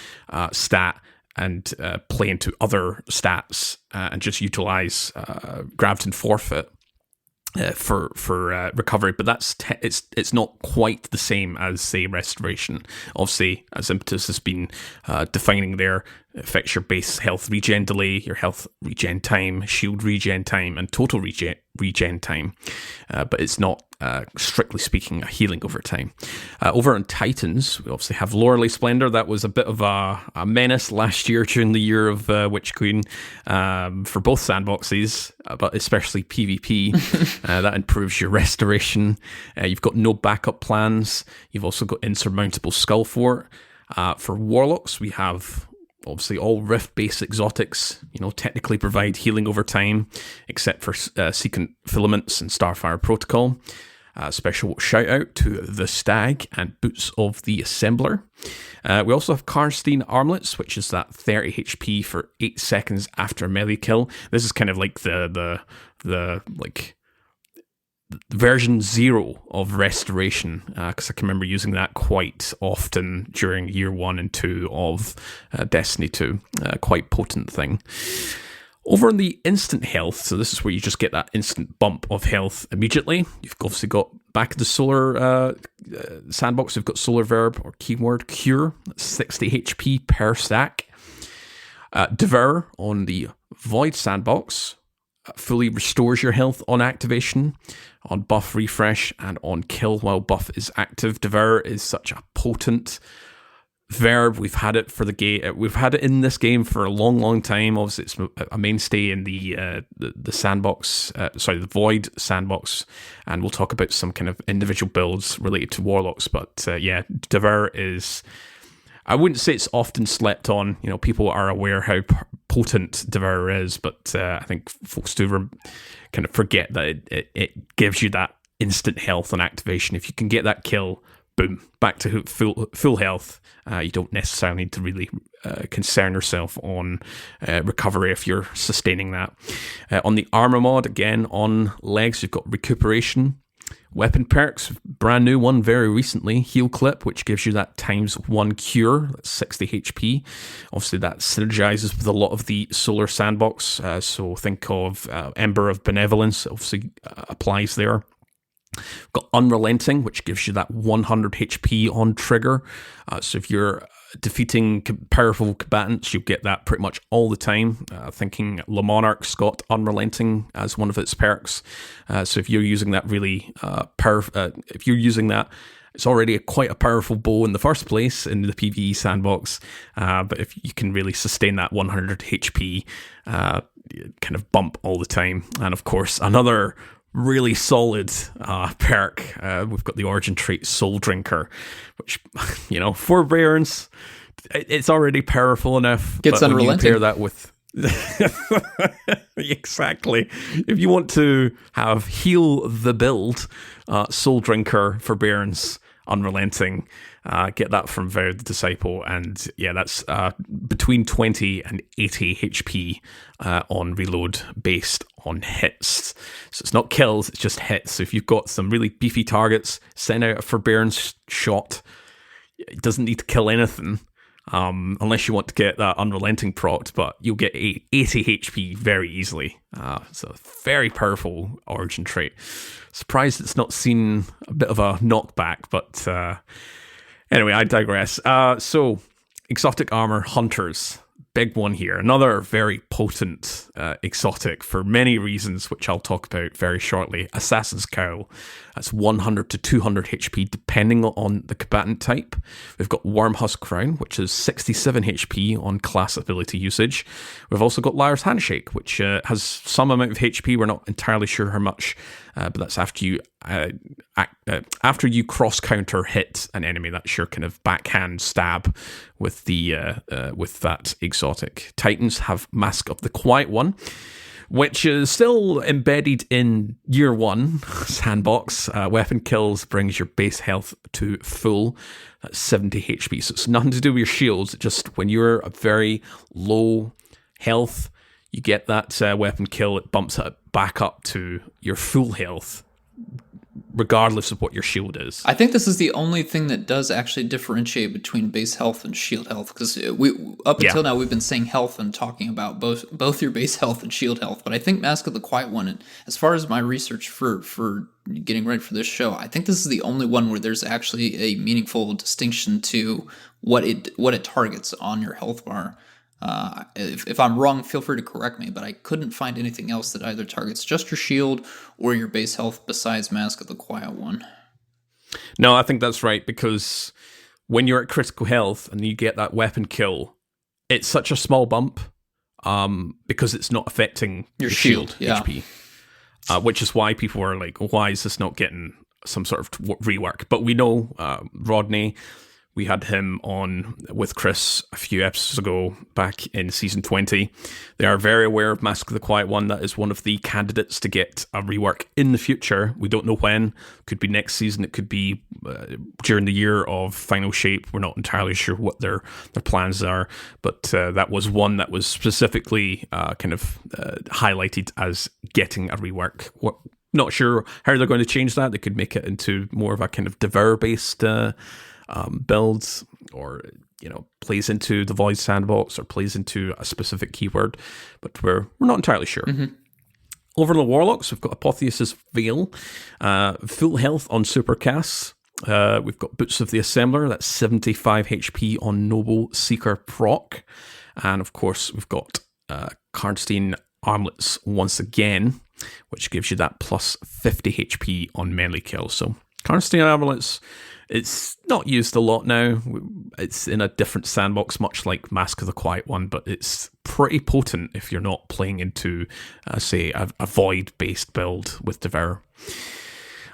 stat and play into other stats and just utilize Graviton Forfeit for recovery, but it's not quite the same as, say, Restoration. Obviously, as Impetus has been defining there, it affects your base health regen delay, your health regen time, shield regen time, and total regen time. But it's not, strictly speaking, a healing over time. Over on Titans, we obviously have Lorelei Splendor. That was a bit of a menace last year during the year of Witch Queen for both sandboxes, but especially PvP. That improves your restoration. You've got no backup plans. You've also got Insurmountable Skull Fort. For Warlocks, we have... obviously, all Rift-based exotics, technically provide healing over time, except for Secant Filaments and Starfire Protocol. Special shout out to the Stag and Boots of the Assembler. We also have Karstein Armlets, which is that 30 HP for 8 seconds after a melee kill. This is kind of like the version 0 of Restoration, because I can remember using that quite often during year 1 and 2 of Destiny 2. Quite potent thing. Over on the instant health, so this is where you just get that instant bump of health immediately. You've obviously got, back in the Solar Sandbox, you've got Solar Verb or keyword Cure, 60 HP per stack. Devour on the Void Sandbox fully restores your health on activation, on buff refresh, and on kill while buff is active. Devour is such a potent verb. We've had it for the game. We've had it in this game for a long, long time. Obviously, it's a mainstay in the sandbox. The Void Sandbox, and we'll talk about some kind of individual builds related to Warlocks. But Devour is. I wouldn't say it's often slept on. People are aware how potent Devour is, but I think folks do kind of forget that it gives you that instant health on activation. If you can get that kill, boom, back to full health. You don't necessarily need to really concern yourself on recovery if you're sustaining that. On the armor mod, again, on legs, you've got recuperation. Weapon perks, brand new one very recently, Heal Clip, which gives you that ×1 cure, that's 60 HP. Obviously that synergizes with a lot of the Solar Sandbox, so think of Ember of Benevolence, obviously applies there. We've got Unrelenting, which gives you that 100 HP on trigger. So if you're defeating powerful combatants. You'll get that pretty much all the time. Thinking Le Monarch's got Unrelenting as one of its perks. So if you're using that really if you're using that, it's already quite a powerful bow in the first place in the PvE sandbox. But if you can really sustain that 100 HP kind of bump all the time. And of course, another really solid perk. We've got the origin trait Soul Drinker, which, for Bairns, it's already powerful enough. Gets but when you unrelenting. pair that with exactly. If you want to have heal the build, Soul Drinker for Bairns, Unrelenting, get that from Vow the Disciple, and yeah, that's between 20 and 80 HP on reload based on hits. So it's not kills, it's just hits. So if you've got some really beefy targets, send out a Forbearance shot. It doesn't need to kill anything, unless you want to get that Unrelenting proc, but you'll get 80 HP very easily. So very powerful origin trait. Surprised it's not seen a bit of a knockback, but anyway, I digress. So exotic armor Hunters. Big one here. Another very potent exotic for many reasons, which I'll talk about very shortly. Assassin's Cowl. That's 100 to 200 HP, depending on the combatant type. We've got Wormhusk Crown, which is 67 HP on class ability usage. We've also got Liar's Handshake, which has some amount of HP. We're not entirely sure how much, but that's after you cross counter hit an enemy. That's your kind of backhand stab with that exotic. Titans have Mask of the Quiet One, which is still embedded in Year 1 sandbox. Weapon kills brings your base health to full. That's 70 HP. So it's nothing to do with your shields. Just when you're a very low health, you get that weapon kill. It bumps it back up to your full health, regardless of what your shield is. I think this is the only thing that does actually differentiate between base health and shield health, because until now we've been saying health and talking about both your base health and shield health. But I think Mask of the Quiet One, and as far as my research for getting ready for this show, I think this is the only one where there's actually a meaningful distinction to what it targets on your health bar. If I'm wrong, feel free to correct me, but I couldn't find anything else that either targets just your shield or your base health besides Mask of the Quiet One. No, I think that's right, because when you're at critical health and you get that weapon kill, it's such a small bump because it's not affecting your shield HP, which is why people are like, why is this not getting some sort of rework? But we know Rodney. We had him on with Chris a few episodes ago back in season 20. They are very aware of Mask of the Quiet One. That is one of the candidates to get a rework in the future. We don't know when. Could be next season. It could be during the year of Final Shape. We're not entirely sure what their plans are. But that was one that was specifically highlighted as getting a rework. Not sure how they're going to change that. They could make it into more of a kind of Devour-based builds, or plays into the Void sandbox, or plays into a specific keyword, but we're not entirely sure. Mm-hmm. Over the Warlocks, we've got Apotheosis Veil, full health on supercasts. We've got Boots of the Assembler, that's 75 HP on Noble Seeker proc, and of course we've got Karnstein Armlets once again, which gives you that plus 50 HP on melee kills. So Karnstein Armlets, it's not used a lot now. It's in a different sandbox, much like Mask of the Quiet One, but it's pretty potent if you're not playing into, say, a Void-based build with Devour.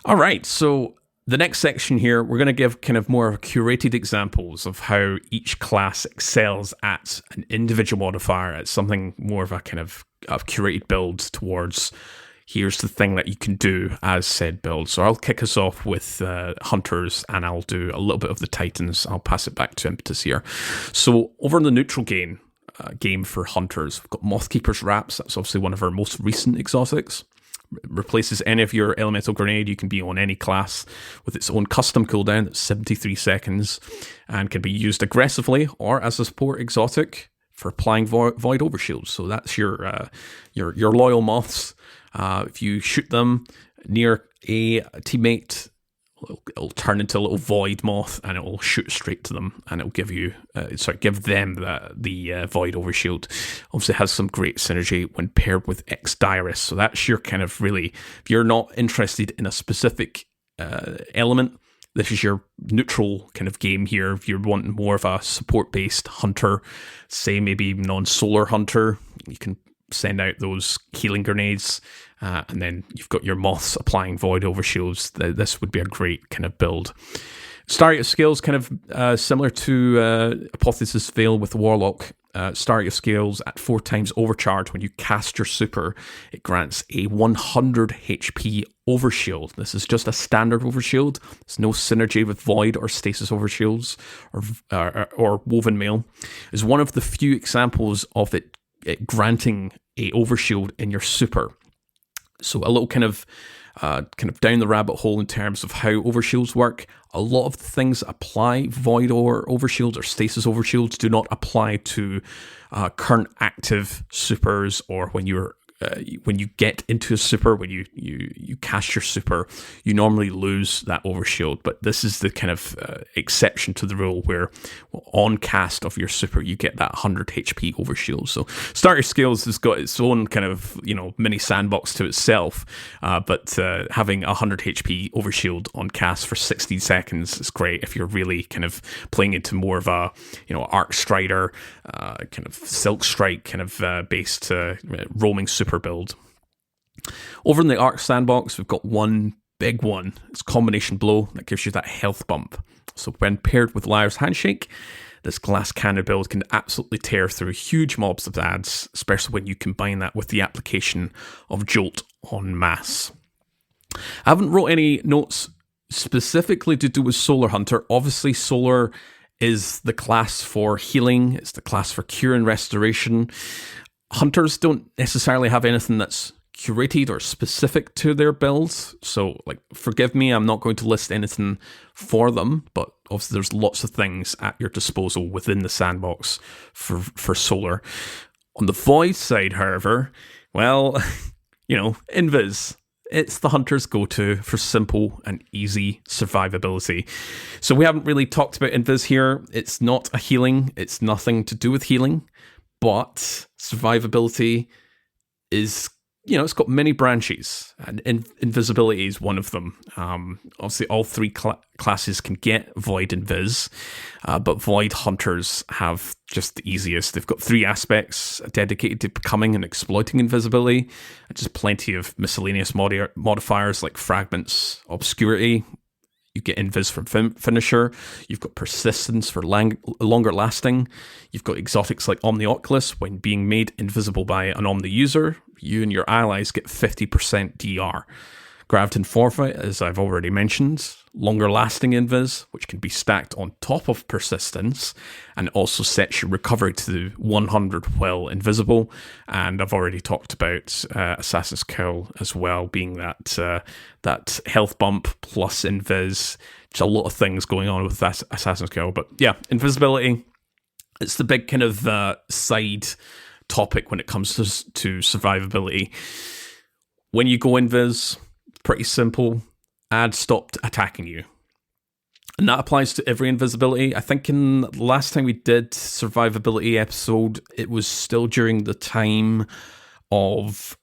All right, so the next section here, we're going to give kind of more curated examples of how each class excels at an individual modifier, at something more of a kind of curated build towards here's the thing that you can do as said build. So I'll kick us off with Hunters, and I'll do a little bit of the Titans. I'll pass it back to Impetus here. So over in the neutral game for Hunters, we've got Mothkeeper's Wraps. That's obviously one of our most recent exotics. Replaces any of your elemental grenade. You can be on any class with its own custom cooldown that's 73 seconds, and can be used aggressively or as a support exotic for applying void overshields. So that's your loyal moths. If you shoot them near a teammate it'll turn into a little void moth, and it'll shoot straight to them, and it'll give them the void overshield. Obviously, it has some great synergy when paired with X-Dirus. So that's your kind of really, if you're not interested in a specific element, this is your neutral kind of game here. If you're wanting more of a support-based hunter, say maybe non-solar hunter, you can send out those healing grenades, and then you've got your moths applying void overshields. This would be a great kind of build. Start your skills kind of similar to Apotheosis Veil with Warlock. Start your skills at 4 times overcharge. When you cast your super, it grants a 100 HP overshield. This is just a standard overshield. There's no synergy with void or stasis overshields or woven mail. It's one of the few examples of it granting a overshield in your super. So a little kind of down the rabbit hole in terms of how overshields work. A lot of the things that apply void or overshields or stasis overshields do not apply to current active supers, or when you get into a super, when you cast your super, you normally lose that overshield. But this is the kind of exception to the rule where on cast of your super, you get that 100 HP overshield. So Starter Skills has got its own kind of, mini sandbox to itself. But having 100 HP overshield on cast for 16 seconds is great if you're really kind of playing into more of a, Arc Strider, kind of Silk Strike kind of based roaming super build. Over in the Arc sandbox, we've got one big one. It's Combination Blow that gives you that health bump. So when paired with Liar's Handshake, this glass cannon build can absolutely tear through huge mobs of ads, especially when you combine that with the application of Jolt en masse. I haven't wrote any notes specifically to do with Solar Hunter. Obviously, Solar is the class for healing. It's the class for cure and restoration. Hunters don't necessarily have anything that's curated or specific to their builds. So, forgive me, I'm not going to list anything for them, but obviously there's lots of things at your disposal within the sandbox for Solar. On the Void side, however, well, Invis. It's the hunter's go-to for simple and easy survivability. So we haven't really talked about Invis here. It's not a healing. It's nothing to do with healing. But survivability is, it's got many branches, and invisibility is one of them. Obviously, all three classes can get Void and Viz, but Void Hunters have just the easiest. They've got 3 aspects dedicated to becoming and exploiting invisibility, and just plenty of miscellaneous modifiers like Fragments, Obscurity. You get Invis from Finisher. You've got Persistence for longer lasting. You've got exotics like Omnioculus. When being made invisible by an Omni user, you and your allies get 50% DR. Graviton Forfeit, as I've already mentioned. Longer lasting Invis, which can be stacked on top of Persistence, and also sets your recovery to 100 while invisible. And I've already talked about Assassin's Cowl as well, being that health bump plus Invis. There's a lot of things going on with that Assassin's Cowl. But yeah, invisibility, it's the big kind of side topic when it comes to survivability. When you go Invis, pretty simple. Ads stopped attacking you. And that applies to every invisibility. I think in the last time we did survivability episode, it was still during the time of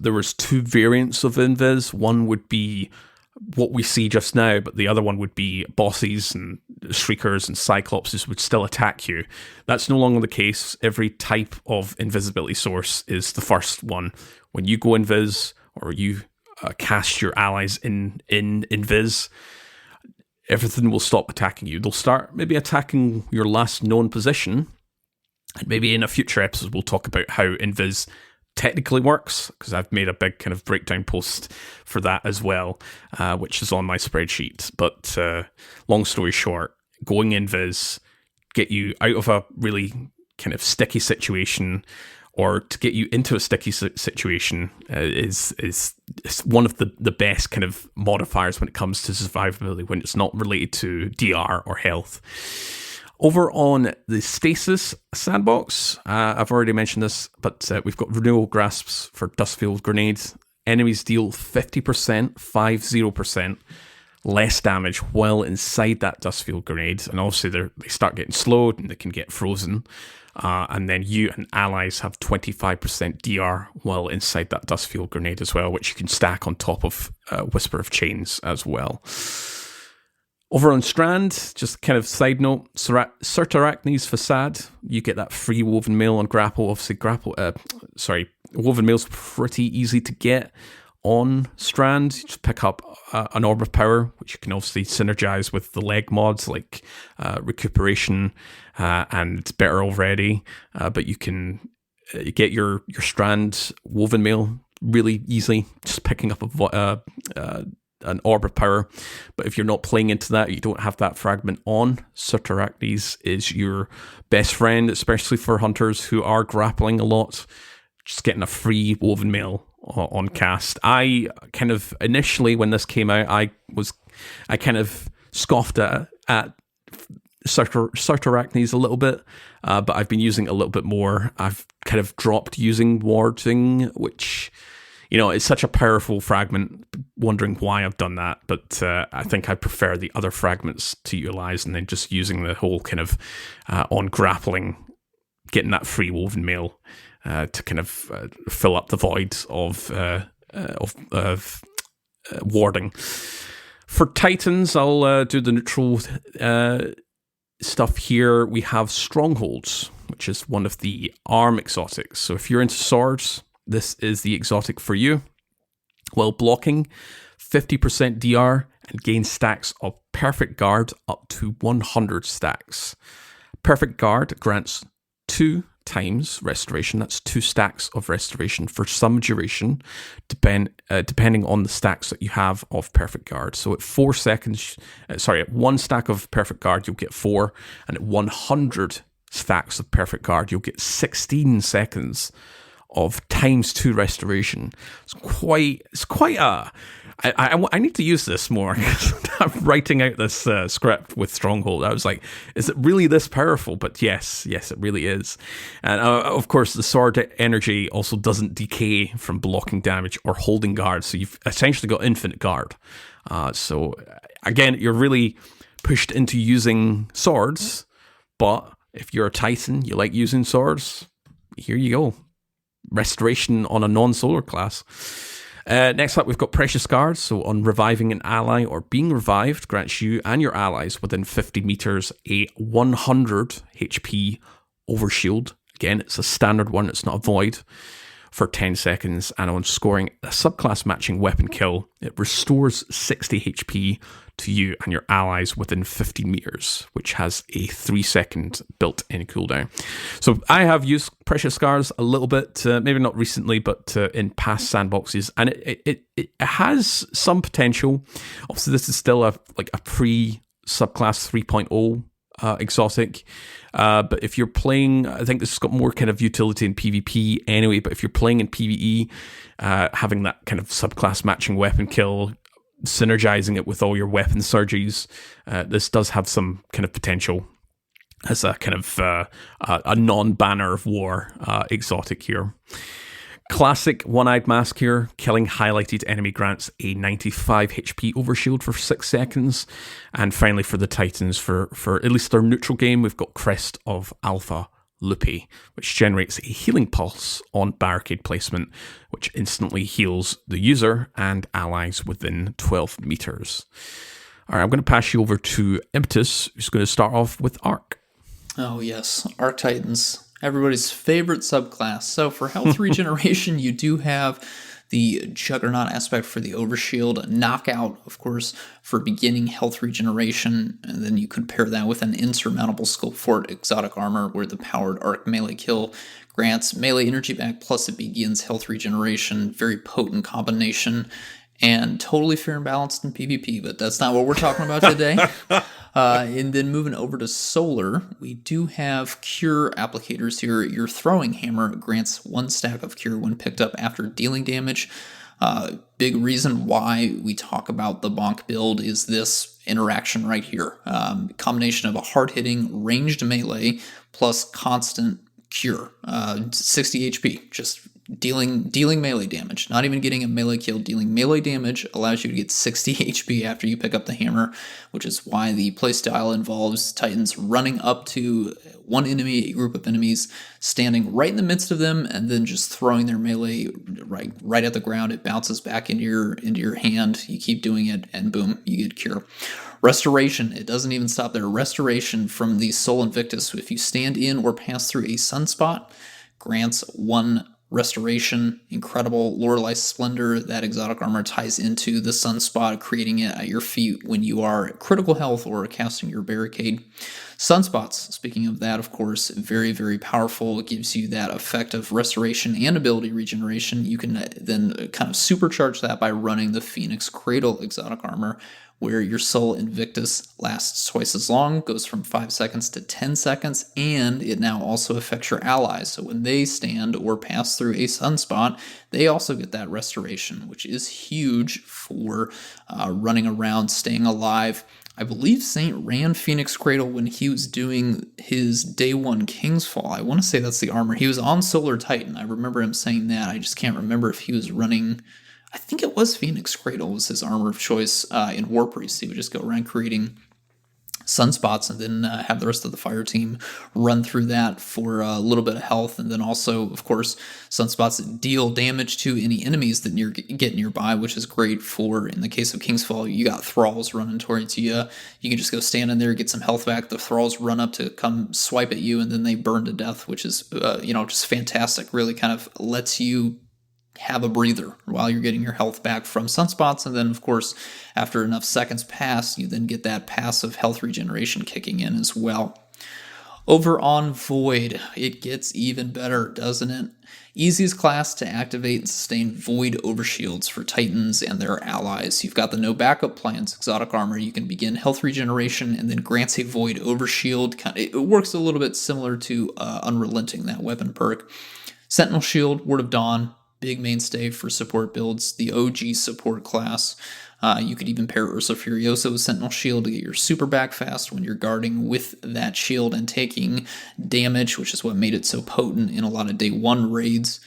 there was 2 variants of invis. One would be what we see just now, but the other one would be bosses and shriekers and cyclopses would still attack you. That's no longer the case. Every type of invisibility source is the first one. When you go invis, or you cast your allies in invis, everything will stop attacking you. They'll start maybe attacking your last known position, and maybe in a future episode we'll talk about how invis technically works, because I've made a big kind of breakdown post for that as well, which is on my spreadsheet. But long story short, going invis get you out of a really kind of sticky situation, or to get you into a sticky situation is one of the best kind of modifiers when it comes to survivability, when it's not related to DR or health. Over on the Stasis sandbox, I've already mentioned this, but we've got Renewal Grasps for Dustfield Grenades. Enemies deal 50%, 50%, less damage while inside that dust field grenade. And obviously they start getting slowed and they can get frozen. And then you and allies have 25% DR while inside that dust field grenade as well, which you can stack on top of Whisper of Chains as well. Over on Strand, just kind of side note, Certarachne's Facade, you get that free woven mail on Grapple. Obviously, woven mail's pretty easy to get on Strand. You just pick up an Orb of Power, which you can obviously synergize with the leg mods like Recuperation and Better Already. But you can get your Strand woven mail really easily, just picking up an Orb of Power. But if you're not playing into that, you don't have that fragment on, Certarachnes is your best friend, especially for hunters who are grappling a lot. Just getting a free woven mail on cast. I kind of initially, when this came out, I kind of scoffed at Certarachnes a little bit, but I've been using it a little bit more. I've kind of dropped using warding, which, you know, it's such a powerful fragment, wondering why I've done that, but I think I prefer the other fragments to utilize, and then just using the whole kind of on grappling, getting that free woven mail to kind of fill up the void of warding. For Titans, I'll do the neutral stuff here. We have Strongholds, which is one of the arm exotics. So if you're into swords, this is the exotic for you. While blocking, 50% DR and gain stacks of Perfect Guard up to 100 stacks. Perfect Guard grants 2 times restoration. That's 2 stacks of restoration for some duration, depending on the stacks that you have of Perfect Guard. So at 4 seconds, at 1 stack of Perfect Guard, you'll get 4, and at 100 stacks of Perfect Guard, you'll get 16 seconds of times 2 restoration. It's quite a... I need to use this more. I'm writing out this script with Stronghold. I was like, is it really this powerful? But yes, it really is. And of course, the sword energy also doesn't decay from blocking damage or holding guard. So you've essentially got infinite guard. So again, you're really pushed into using swords. But if you're a Titan, you like using swords, here you go. Restoration on a non-solar class. Next up, we've got Precious Guards. So on reviving an ally or being revived, grants you and your allies within 50 meters a 100 HP overshield. Again, it's a standard one, it's not a void, for 10 seconds. And on scoring a subclass matching weapon kill, it restores 60 HP to you and your allies within 50 meters, which has a 3-second built-in cooldown. So I have used Precious Scars a little bit, maybe not recently, but in past sandboxes, and it has some potential. Obviously, this is still a pre-subclass 3.0 exotic, but if you're playing, I think this has got more kind of utility in PvP anyway, but if you're playing in PvE, having that kind of subclass matching weapon kill, synergizing it with all your weapon surges, this does have some kind of potential as a kind of a non-banner of war exotic here. Classic One-Eyed Mask here. Killing highlighted enemy grants a 95 HP overshield for 6 seconds. And finally for the Titans, for at least their neutral game, we've got Crest of Alpha Lupi, which generates a healing pulse on barricade placement, which instantly heals the user and allies within 12 meters. All right, I'm going to pass you over to Impetus, who's going to start off with Arc. Oh yes, Arc Titans, everybody's favorite subclass. So for health regeneration, you do have the Juggernaut aspect for the overshield, Knockout, of course, for beginning health regeneration, and then you could pair that with an insurmountable Sculpt Fort exotic armor, where the powered arc melee kill grants melee energy back, plus it begins health regeneration. Very potent combination, and totally fair and balanced in PvP, but that's not what we're talking about today. And then moving over to Solar, we do have Cure applicators here. Your Throwing Hammer grants 1 stack of Cure when picked up after dealing damage. Big reason why we talk about the Bonk build is this interaction right here. Combination of a hard-hitting ranged melee plus constant Cure. 60 HP, just dealing melee damage, not even getting a melee kill. Dealing melee damage allows you to get 60 HP after you pick up the hammer, which is why the playstyle involves Titans running up to one enemy, a group of enemies, standing right in the midst of them, and then just throwing their melee right at the ground. It bounces back into your hand. You keep doing it, and boom, you get cure. Restoration, it doesn't even stop there. Restoration from the Soul Invictus. If you stand in or pass through a sunspot, grants 1 restoration. Incredible Lorelei Splendor. That exotic armor ties into the sunspot, creating it at your feet when you are at critical health or casting your barricade. Sunspots, speaking of that, of course, very, very powerful. It gives you that effect of restoration and ability regeneration. You can then kind of supercharge that by running the Phoenix Cradle exotic armor, where your Soul Invictus lasts twice as long, goes from 5 seconds to 10 seconds, and it now also affects your allies. So when they stand or pass through a sunspot, they also get that restoration, which is huge for running around, staying alive. I believe Saint ran Phoenix Cradle when he was doing his Day 1 King's Fall. I want to say that's the armor. He was on Solar Titan. I remember him saying that. I just can't remember if he was running... I think it was Phoenix Cradle was his armor of choice in War Priest. He would just go around creating sunspots and then have the rest of the fire team run through that for a little bit of health. And then also, of course, sunspots deal damage to any enemies that get nearby, which is great for, in the case of King's Fall, you got thralls running towards you. You can just go stand in there, get some health back. The thralls run up to come swipe at you, and then they burn to death, which is, just fantastic. Really kind of lets you have a breather while you're getting your health back from sunspots. And then, of course, after enough seconds pass, you then get that passive health regeneration kicking in as well. Over on Void, it gets even better, doesn't it? Easiest class to activate and sustain Void Overshields for Titans and their allies. You've got the No Backup Plans exotic armor. You can begin health regeneration and then grants a Void Overshield. It works a little bit similar to Unrelenting, that weapon perk. Sentinel Shield, Word of Dawn, big mainstay for support builds, the OG support class. You could even pair Ursa Furiosa with Sentinel Shield to get your super back fast when you're guarding with that shield and taking damage, which is what made it so potent in a lot of Day 1 raids.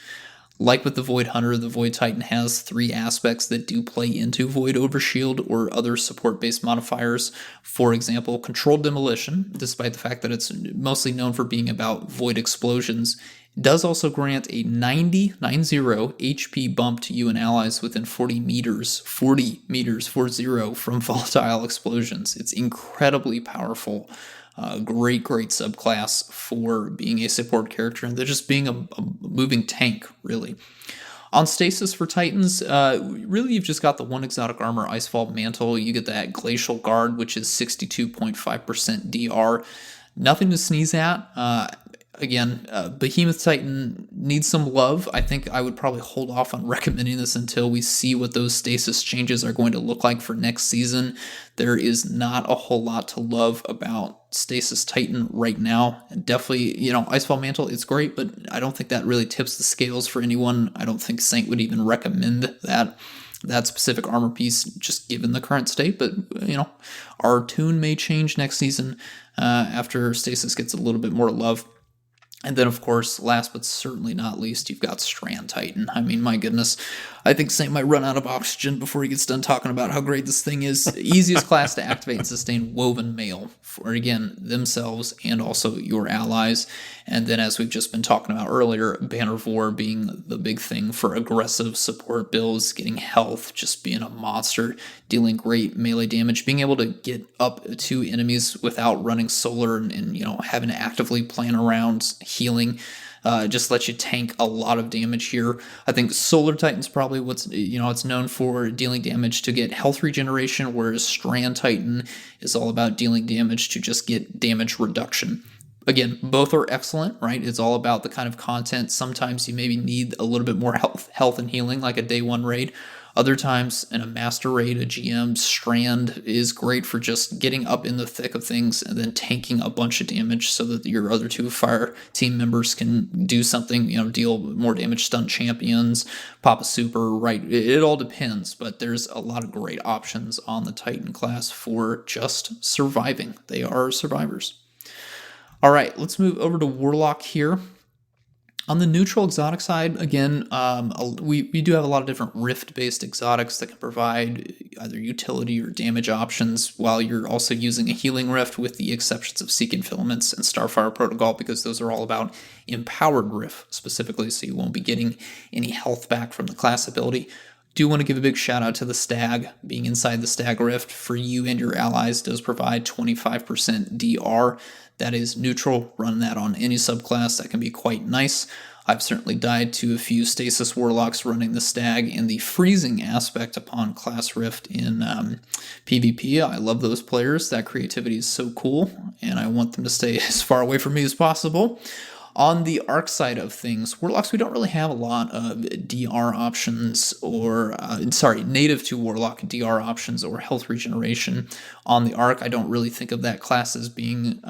Like with the Void Hunter, the Void Titan has 3 aspects that do play into Void Overshield or other support-based modifiers. For example, Controlled Demolition, despite the fact that it's mostly known for being about Void Explosions, does also grant a 90 HP bump to you and allies within 40 meters from volatile explosions. It's incredibly powerful. Great subclass for being a support character and they're just being a moving tank, really. On Stasis for Titans, really you've just got the 1 exotic armor Icefall Mantle. You get that Glacial Guard, which is 62.5% DR. Nothing to sneeze at. Again, Behemoth Titan needs some love. I think I would probably hold off on recommending this until we see what those stasis changes are going to look like for next season. There is not a whole lot to love about Stasis Titan right now. And definitely, Icefall Mantle is great, but I don't think that really tips the scales for anyone. I don't think Saint would even recommend that specific armor piece, just given the current state. But, our tune may change next season after Stasis gets a little bit more love. And then, of course, last but certainly not least, you've got Strand Titan. I mean, my goodness, I think Saint might run out of oxygen before he gets done talking about how great this thing is. Easiest class to activate and sustain Woven Mail for, again, themselves and also your allies. And then, as we've just been talking about earlier, Banner of War being the big thing for aggressive support builds, getting health, just being a monster, dealing great melee damage, being able to get up to enemies without running solar and having to actively plan around healing. Just lets you tank a lot of damage here. I think Solar Titan's probably it's known for dealing damage to get health regeneration, whereas Strand Titan is all about dealing damage to just get damage reduction. Again, both are excellent, right? It's all about the kind of content. Sometimes you maybe need a little bit more health and healing, like a Day 1 raid. Other times, in a master raid, a GM, Strand is great for just getting up in the thick of things and then tanking a bunch of damage so that your other 2 fire team members can do something, deal more damage, stun champions, pop a super, right? It all depends, but there's a lot of great options on the Titan class for just surviving. They are survivors. All right, let's move over to Warlock here. On the neutral exotic side, again, we do have a lot of different rift-based exotics that can provide either utility or damage options, while you're also using a healing rift, with the exceptions of Seeking Filaments and Starfire Protocol, because those are all about empowered rift specifically, so you won't be getting any health back from the class ability. Do want to give a big shout out to the Stag. Being inside the Stag Rift for you and your allies does provide 25% DR. That is neutral. Run that on any subclass. That can be quite nice. I've certainly died to a few Stasis Warlocks running the Stag and the freezing aspect upon Class Rift in PvP. I love those players. That creativity is so cool, and I want them to stay as far away from me as possible. On the arc side of things, Warlocks, we don't really have a lot of DR options, or, native to Warlock DR options or health regeneration. On the arc, I don't really think of that class as being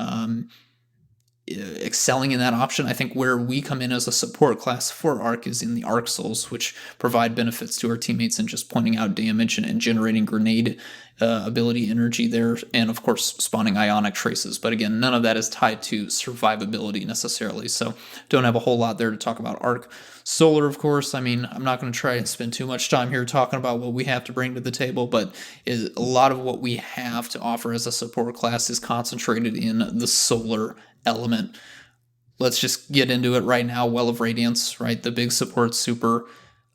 excelling in that option. I think where we come in as a support class for Arc is in the Arc Souls, which provide benefits to our teammates in just pointing out damage and generating grenade ability energy there, and of course spawning ionic traces. But again, none of that is tied to survivability necessarily, so don't have a whole lot there to talk about Arc. Solar, of course, I mean, I'm not going to try and spend too much time here talking about what we have to bring to the table, but a lot of what we have to offer as a support class is concentrated in the Solar element. Let's just get into it right now. Well of Radiance, right? The big support super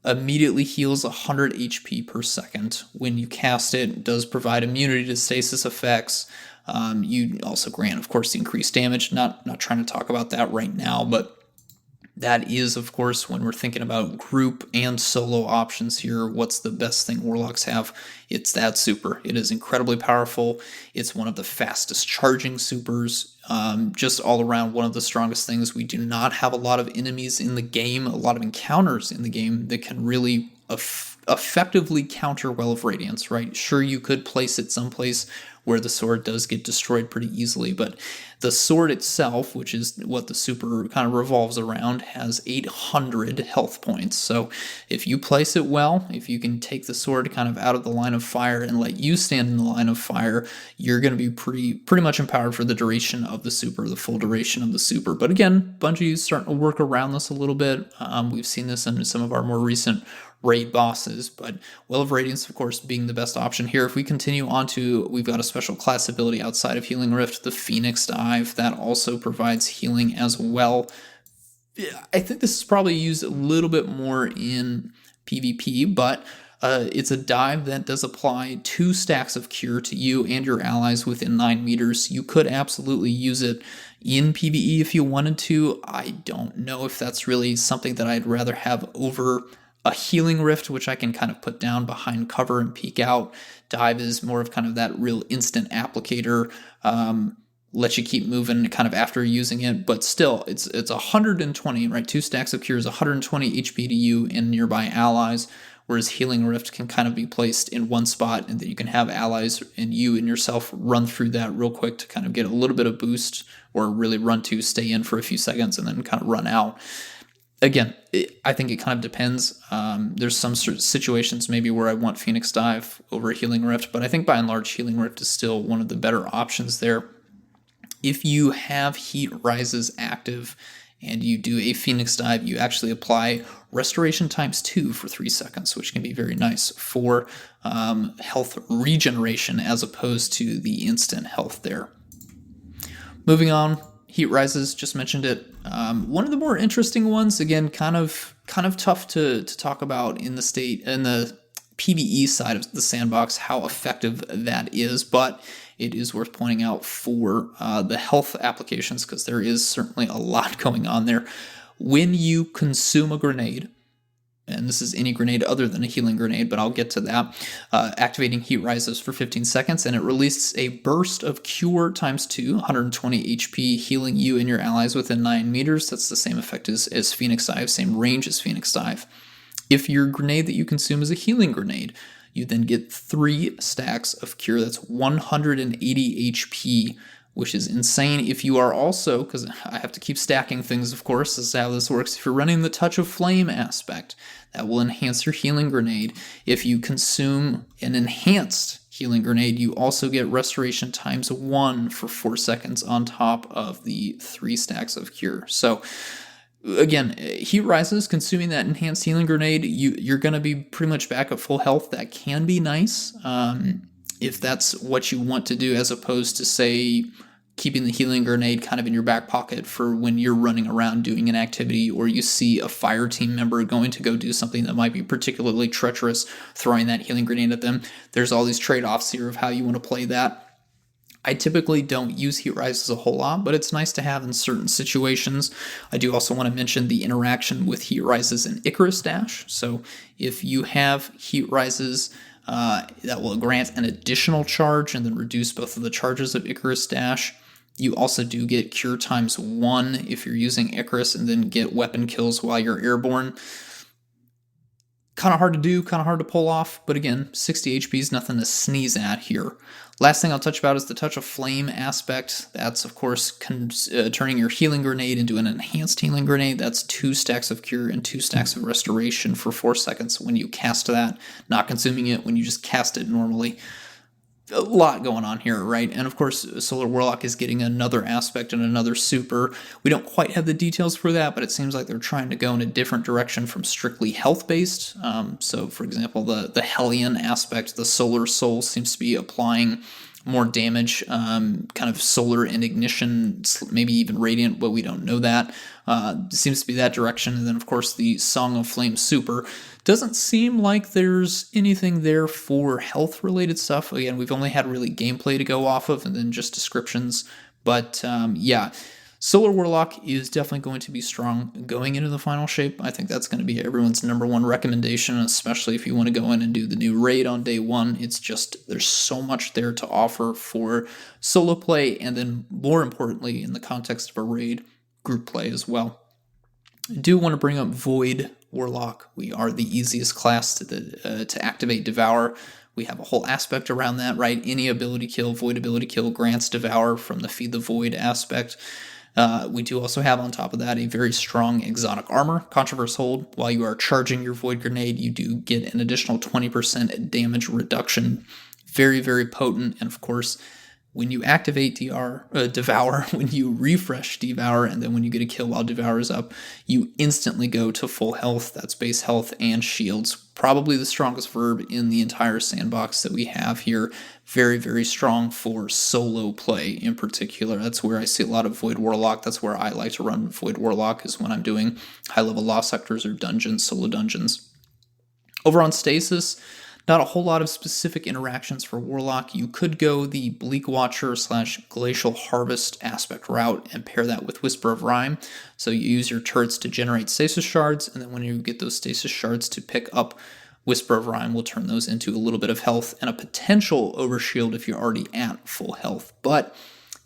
immediately heals 100 HP per second. When you cast it, it does provide immunity to stasis effects. You also grant, of course, the increased damage. Not trying to talk about that right now, but that is, of course, when we're thinking about group and solo options here, what's the best thing Warlocks have? It's that super. It is incredibly powerful. It's one of the fastest charging supers. Just all around one of the strongest things. We do not have a lot of enemies in the game, a lot of encounters in the game that can really effectively counter Well of Radiance, right? Sure, you could place it someplace where the sword does get destroyed pretty easily, but the sword itself, which is what the super kind of revolves around, has 800 health points. So if you place it well, if you can take the sword kind of out of the line of fire and let you stand in the line of fire, you're going to be pretty much empowered for the duration of the super, the full duration of the super. But again, Bungie is starting to work around this a little bit. We've seen this in some of our more recent raid bosses, but Well of Radiance, of course, being the best option here. If we continue on to, we've got a special class ability outside of Healing Rift, the Phoenix Dive, that also provides healing as well. I think this is probably used a little bit more in PvP, but it's a dive that does apply 2 stacks of cure to you and your allies within 9 meters. You could absolutely use it in PvE if you wanted to. I don't know if that's really something that I'd rather have over a Healing Rift, which I can kind of put down behind cover and peek out. Dive is more of kind of that real instant applicator, let you keep moving kind of after using it, but still, it's 120, right? 2 stacks of cure is 120 HP to you and nearby allies, whereas Healing Rift can kind of be placed in one spot, and then you can have allies and you and yourself run through that real quick to kind of get a little bit of boost, or really run to stay in for a few seconds and then kind of run out. Again, I think it kind of depends. There's some sort of situations maybe where I want Phoenix Dive over Healing Rift, but I think by and large Healing Rift is still one of the better options there. If you have Heat Rises active and you do a Phoenix Dive, you actually apply Restoration ×2 for 3 seconds, which can be very nice for health regeneration as opposed to the instant health there. Moving on, Heat Rises, just mentioned it. One of the more interesting ones, again, kind of tough to talk about in the PvE side of the sandbox, how effective that is, but it is worth pointing out for the health applications, because there is certainly a lot going on there. When you consume a grenade, and this is any grenade other than a healing grenade, but I'll get to that, activating Heat Rises for 15 seconds, and it releases a burst of Cure ×2, 120 HP, healing you and your allies within 9 meters. That's the same effect as Phoenix Dive, same range as Phoenix Dive. If your grenade that you consume is a healing grenade, you then get 3 stacks of Cure. That's 180 HP, which is insane. If you are also, because I have to keep stacking things, of course, this is how this works. If you're running the Touch of Flame aspect, that will enhance your healing grenade. If you consume an enhanced healing grenade, you also get Restoration ×1 for 4 seconds on top of the 3 stacks of Cure. So again, heat rises, consuming that enhanced healing grenade, you're going to be pretty much back at full health. That can be nice if that's what you want to do, as opposed to, say, keeping the healing grenade kind of in your back pocket for when you're running around doing an activity, or you see a fire team member going to go do something that might be particularly treacherous, throwing that healing grenade at them. There's all these trade-offs here of how you want to play that. I typically don't use heat rises a whole lot, but it's nice to have in certain situations. I do also want to mention the interaction with heat rises and Icarus Dash. So if you have heat rises, that will grant an additional charge and then reduce both of the charges of Icarus Dash. You also do get cure times 1 if you're using Icarus, and then get weapon kills while you're airborne. Kind of hard to do, kind of hard to pull off, but again, 60 HP is nothing to sneeze at here. Last thing I'll touch about is the Touch of Flame aspect. That's, of course, turning your healing grenade into an enhanced healing grenade. That's 2 stacks of cure and 2 stacks of restoration for 4 seconds when you cast that, not consuming it when you just cast it normally. A lot going on here, right? And of course, Solar Warlock is getting another aspect and another super. We don't quite have the details for that, but it seems like they're trying to go in a different direction from strictly health-based. So, for example, the Hellion aspect, the Solar Soul, seems to be applying more damage, kind of solar and ignition, maybe even radiant, but we don't know that. Seems to be that direction. And then, of course, the Song of Flame super. Doesn't seem like there's anything there for health-related stuff. Again, we've only had really gameplay to go off of and then just descriptions. But yeah, Solar Warlock is definitely going to be strong going into the final shape. I think that's going to be everyone's number one recommendation, especially if you want to go in and do the new raid on day 1. It's just, there's so much there to offer for solo play, and then more importantly, in the context of a raid, group play as well. I do want to bring up Void Warlock. We are the easiest class to activate Devour. We have a whole aspect around that, right? Any ability kill, Void ability kill, grants Devour from the Feed the Void aspect. We do also have on top of that a very strong exotic armor, Controverse Hold. While you are charging your Void Grenade, you do get an additional 20% damage reduction. Very, very potent. And of course, when you activate Devour, when you refresh Devour, and then when you get a kill while Devour is up, you instantly go to full health. That's base health and shields. Probably the strongest verb in the entire sandbox that we have here. Very, very strong for solo play in particular. That's where I see a lot of Void Warlock. That's where I like to run Void Warlock, is when I'm doing high-level Lost Sectors or dungeons, solo dungeons. Over on Stasis, not a whole lot of specific interactions for Warlock. You could go the Bleak Watcher / Glacial Harvest aspect route and pair that with Whisper of Rime. So you use your turrets to generate stasis shards, and then when you get those stasis shards to pick up, Whisper of Rime will turn those into a little bit of health and a potential overshield if you're already at full health. But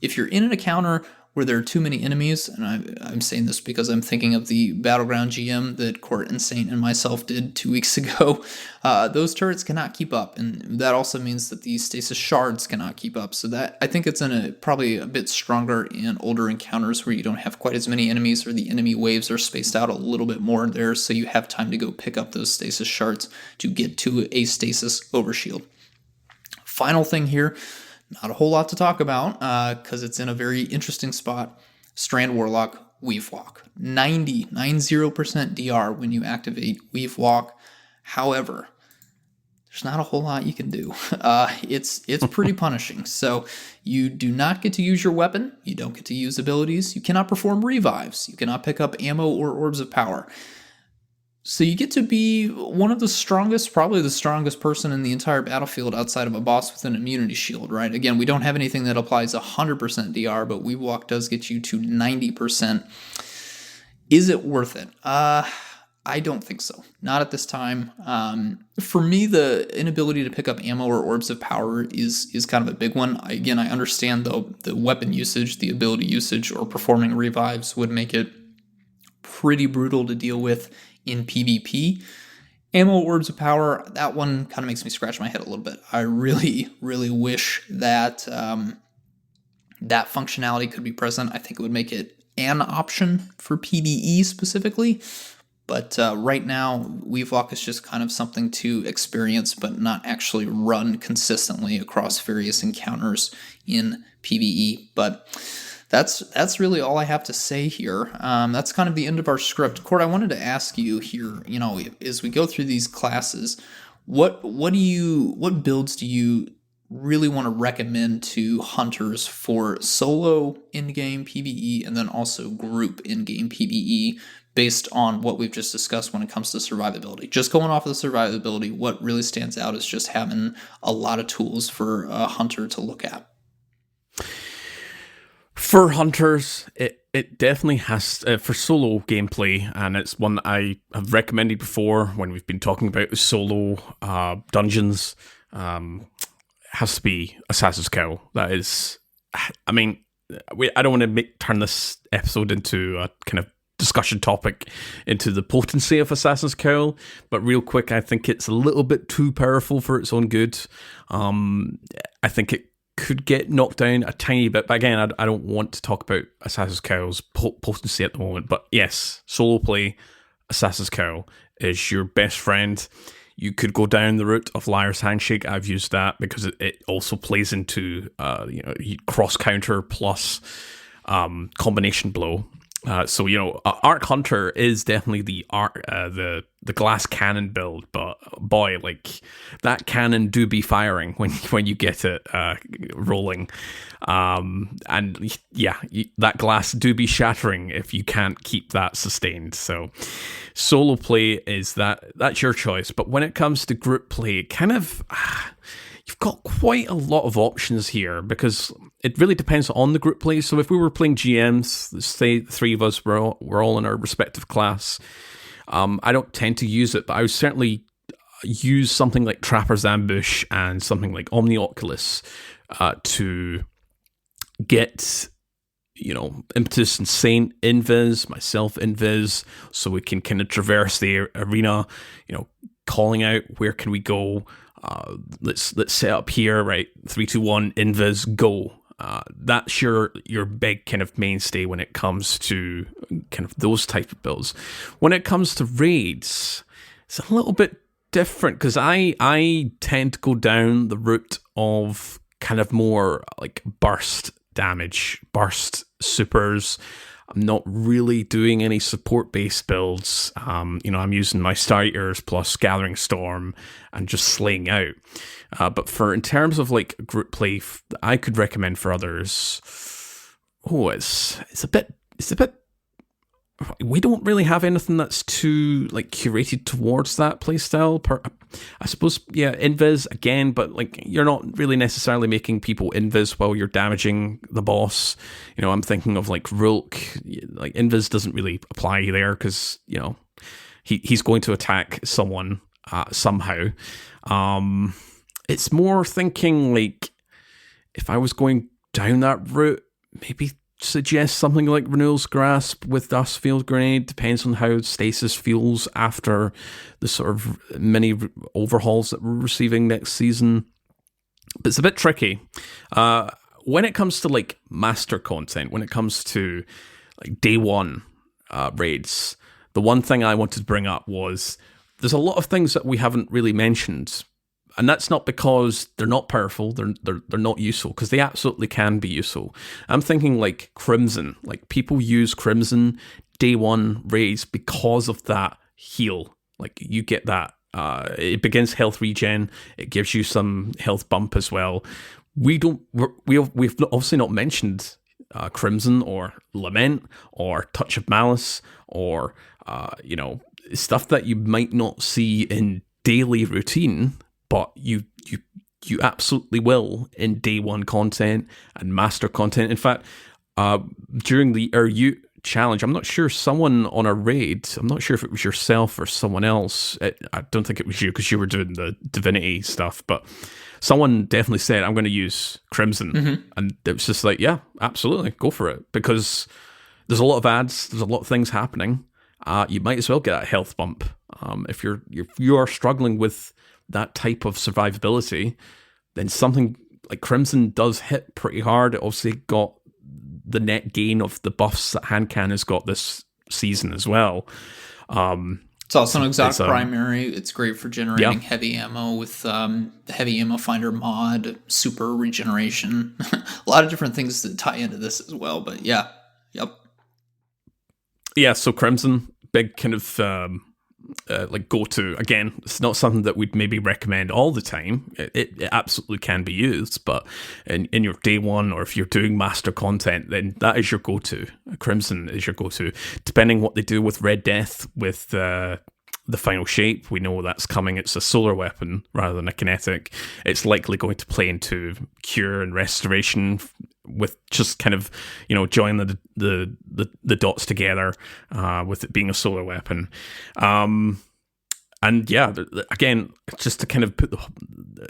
if you're in an encounter where there are too many enemies, and I'm saying this because I'm thinking of the Battleground GM that Court and Saint and myself did 2 weeks ago, those turrets cannot keep up, and that also means that the stasis shards cannot keep up. So that, I think it's probably a bit stronger in older encounters where you don't have quite as many enemies, or the enemy waves are spaced out a little bit more there, so you have time to go pick up those stasis shards to get to a stasis overshield. Final thing here, not a whole lot to talk about because it's in a very interesting spot. Strand Warlock, Weave Walk. 90% DR when you activate Weave Walk. However, there's not a whole lot you can do. It's pretty punishing. So you do not get to use your weapon. You don't get to use abilities. You cannot perform revives. You cannot pick up ammo or orbs of power. So you get to be one of the strongest, probably the strongest person in the entire battlefield outside of a boss with an immunity shield, right? Again, we don't have anything that applies 100% DR, but Weave Walk does get you to 90%. Is it worth it? I don't think so. Not at this time. For me, the inability to pick up ammo or orbs of power is kind of a big one. Again, I understand the weapon usage, the ability usage, or performing revives would make it pretty brutal to deal with in PvP. Ammo orbs of power, that one kind of makes me scratch my head a little bit. I really, really wish that that functionality could be present. I think it would make it an option for PvE specifically. But right now, Weave Walk is just kind of something to experience, but not actually run consistently across various encounters in PvE. But That's really all I have to say here. That's kind of the end of our script. Court, I wanted to ask you here. As we go through these classes, what builds do you really want to recommend to hunters for solo in-game PVE and then also group in-game PVE based on what we've just discussed when it comes to survivability? Just going off of the survivability, what really stands out is just having a lot of tools for a hunter to look at. For hunters, it definitely has, for solo gameplay, and it's one that I have recommended before when we've been talking about solo dungeons, has to be Assassin's Cowl. That is, I mean, I don't want to turn this episode into a kind of discussion topic into the potency of Assassin's Cowl, but real quick, I think it's a little bit too powerful for its own good. I think it could get knocked down a tiny bit, but again, I don't want to talk about Assassin's Cowl's potency at the moment, but yes, solo play, Assassin's Cowl is your best friend. You could go down the route of Liar's Handshake. I've used that because it also plays into cross counter plus combination blow. So Arc Hunter is definitely the glass cannon build, but boy, like that cannon do be firing when you get it rolling, and yeah, that glass do be shattering if you can't keep that sustained. So solo play is that's your choice, but when it comes to group play, kind of you've got quite a lot of options here because it really depends on the group play. So if we were playing GMs, say the three of us were all in our respective class, I don't tend to use it, but I would certainly use something like Trapper's Ambush and something like Omnioculus to get, Impetus and Saint invis, myself invis, so we can kind of traverse the arena, calling out where can we go. Let's set up here, right? 3, 2, 1, invis, go. That's your big kind of mainstay when it comes to kind of those type of builds. When it comes to raids, it's a little bit different because I tend to go down the route of kind of more like burst damage, burst supers. I'm not really doing any support-based builds. I'm using my Star Eaters plus Gathering Storm and just slaying out. But in terms of like group play, I could recommend for others. It's a bit. We don't really have anything that's too like curated towards that playstyle. I suppose, yeah, invis again, but like you're not really necessarily making people invis while you're damaging the boss. I'm thinking of like Rulk. Like invis doesn't really apply there because he's going to attack someone somehow. It's more thinking like if I was going down that route, maybe suggest something like Renewal's Grasp with Dust Field Grenade. Depends on how Stasis feels after the sort of mini overhauls that we're receiving next season. But it's a bit tricky. When it comes to like master content, when it comes to like day one raids, the one thing I wanted to bring up was there's a lot of things that we haven't really mentioned. And that's not because they're not powerful, they're not useful, because they absolutely can be useful. I'm thinking like Crimson. Like people use Crimson day one raids because of that heal. Like you get that. It begins health regen. It gives you some health bump as well. We've obviously not mentioned Crimson or Lament or Touch of Malice or stuff that you might not see in daily routine. But you absolutely will in day one content and master content. In fact, during the RU challenge, I'm not sure someone on a raid, I'm not sure if it was yourself or someone else. I don't think it was you because you were doing the divinity stuff, but someone definitely said, I'm going to use Crimson. Mm-hmm. And it was just like, yeah, absolutely, go for it. Because there's a lot of ads, there's a lot of things happening. You might as well get a health bump. If you are struggling with that type of survivability, then something like Crimson does hit pretty hard. It obviously got the net gain of the buffs that Handcan has got this season as well. It's also an It's exotic primary. It's great for yeah. generating heavy ammo with the heavy ammo finder mod, super regeneration. A lot of different things that tie into this as well. But yeah, yep. Yeah, so Crimson, big kind of like go-to. Again, it's not something that we'd maybe recommend all the time. It absolutely can be used, but in your day one, or if you're doing master content, then that is your go-to. Crimson is your go-to. Depending what they do with Red Death, with the final shape, we know that's coming. It's a solar weapon rather than a kinetic. It's likely going to play into cure and restoration with just kind of, join the dots together with it being a solar weapon. And yeah, again, just to kind of put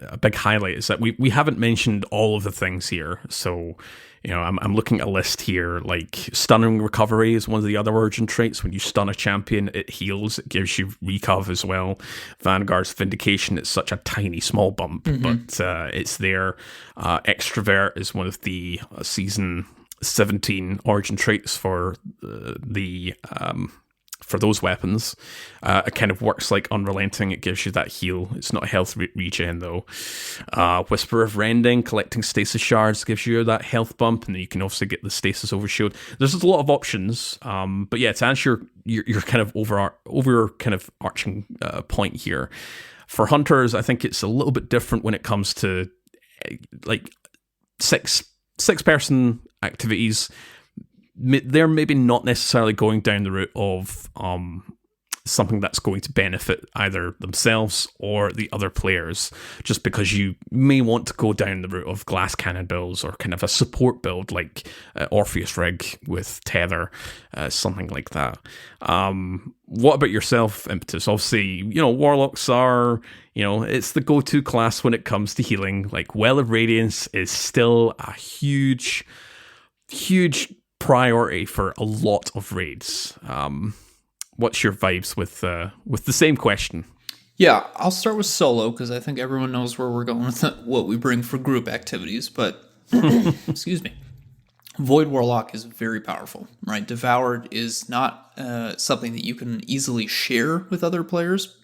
a big highlight is that we haven't mentioned all of the things here. So, I'm looking at a list here, like stunning recovery is one of the other origin traits. When you stun a champion, it heals, it gives you recav as well. Vanguard's Vindication, it's such a tiny, small bump, but it's there. Extrovert is one of the season 17 origin traits for for those weapons. It kind of works like Unrelenting. It gives you that heal. It's not a health regen, though. Whisper of Rending, collecting stasis shards gives you that health bump, and then you can also get the stasis overshield. There's a lot of options, but yeah, to answer your kind of over kind of arching point here, for hunters, I think it's a little bit different when it comes to like six person activities. They're maybe not necessarily going down the route of something that's going to benefit either themselves or the other players, just because you may want to go down the route of glass cannon builds or kind of a support build like Orpheus Rig with Tether, something like that. What about yourself, Impetus? Obviously, Warlocks are, it's the go-to class when it comes to healing. Like, Well of Radiance is still a huge priority for a lot of raids. What's your vibes with the same question? Yeah, I'll start with solo because I think everyone knows where we're going with what we bring for group activities. But excuse me, Void Warlock is very powerful, right? Devoured is not something that you can easily share with other players,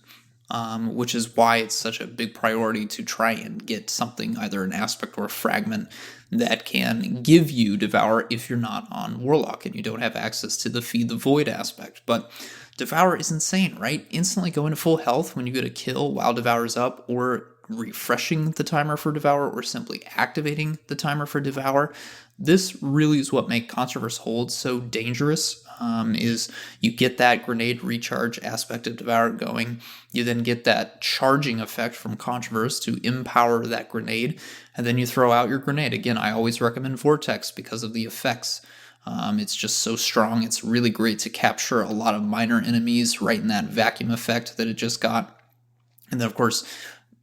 which is why it's such a big priority to try and get something, either an aspect or a fragment, that can give you Devour if you're not on Warlock and you don't have access to the Feed the Void aspect. But Devour is insane, right? Instantly going to full health when you get a kill while Devour's up, or refreshing the timer for Devour, or simply activating the timer for Devour. This really is what makes Controverse Hold so dangerous, is you get that grenade recharge aspect of Devour going. You then get that charging effect from Controverse to empower that grenade, and then you throw out your grenade. Again, I always recommend Vortex because of the effects. It's just so strong. It's really great to capture a lot of minor enemies right in that vacuum effect that it just got. And then, of course,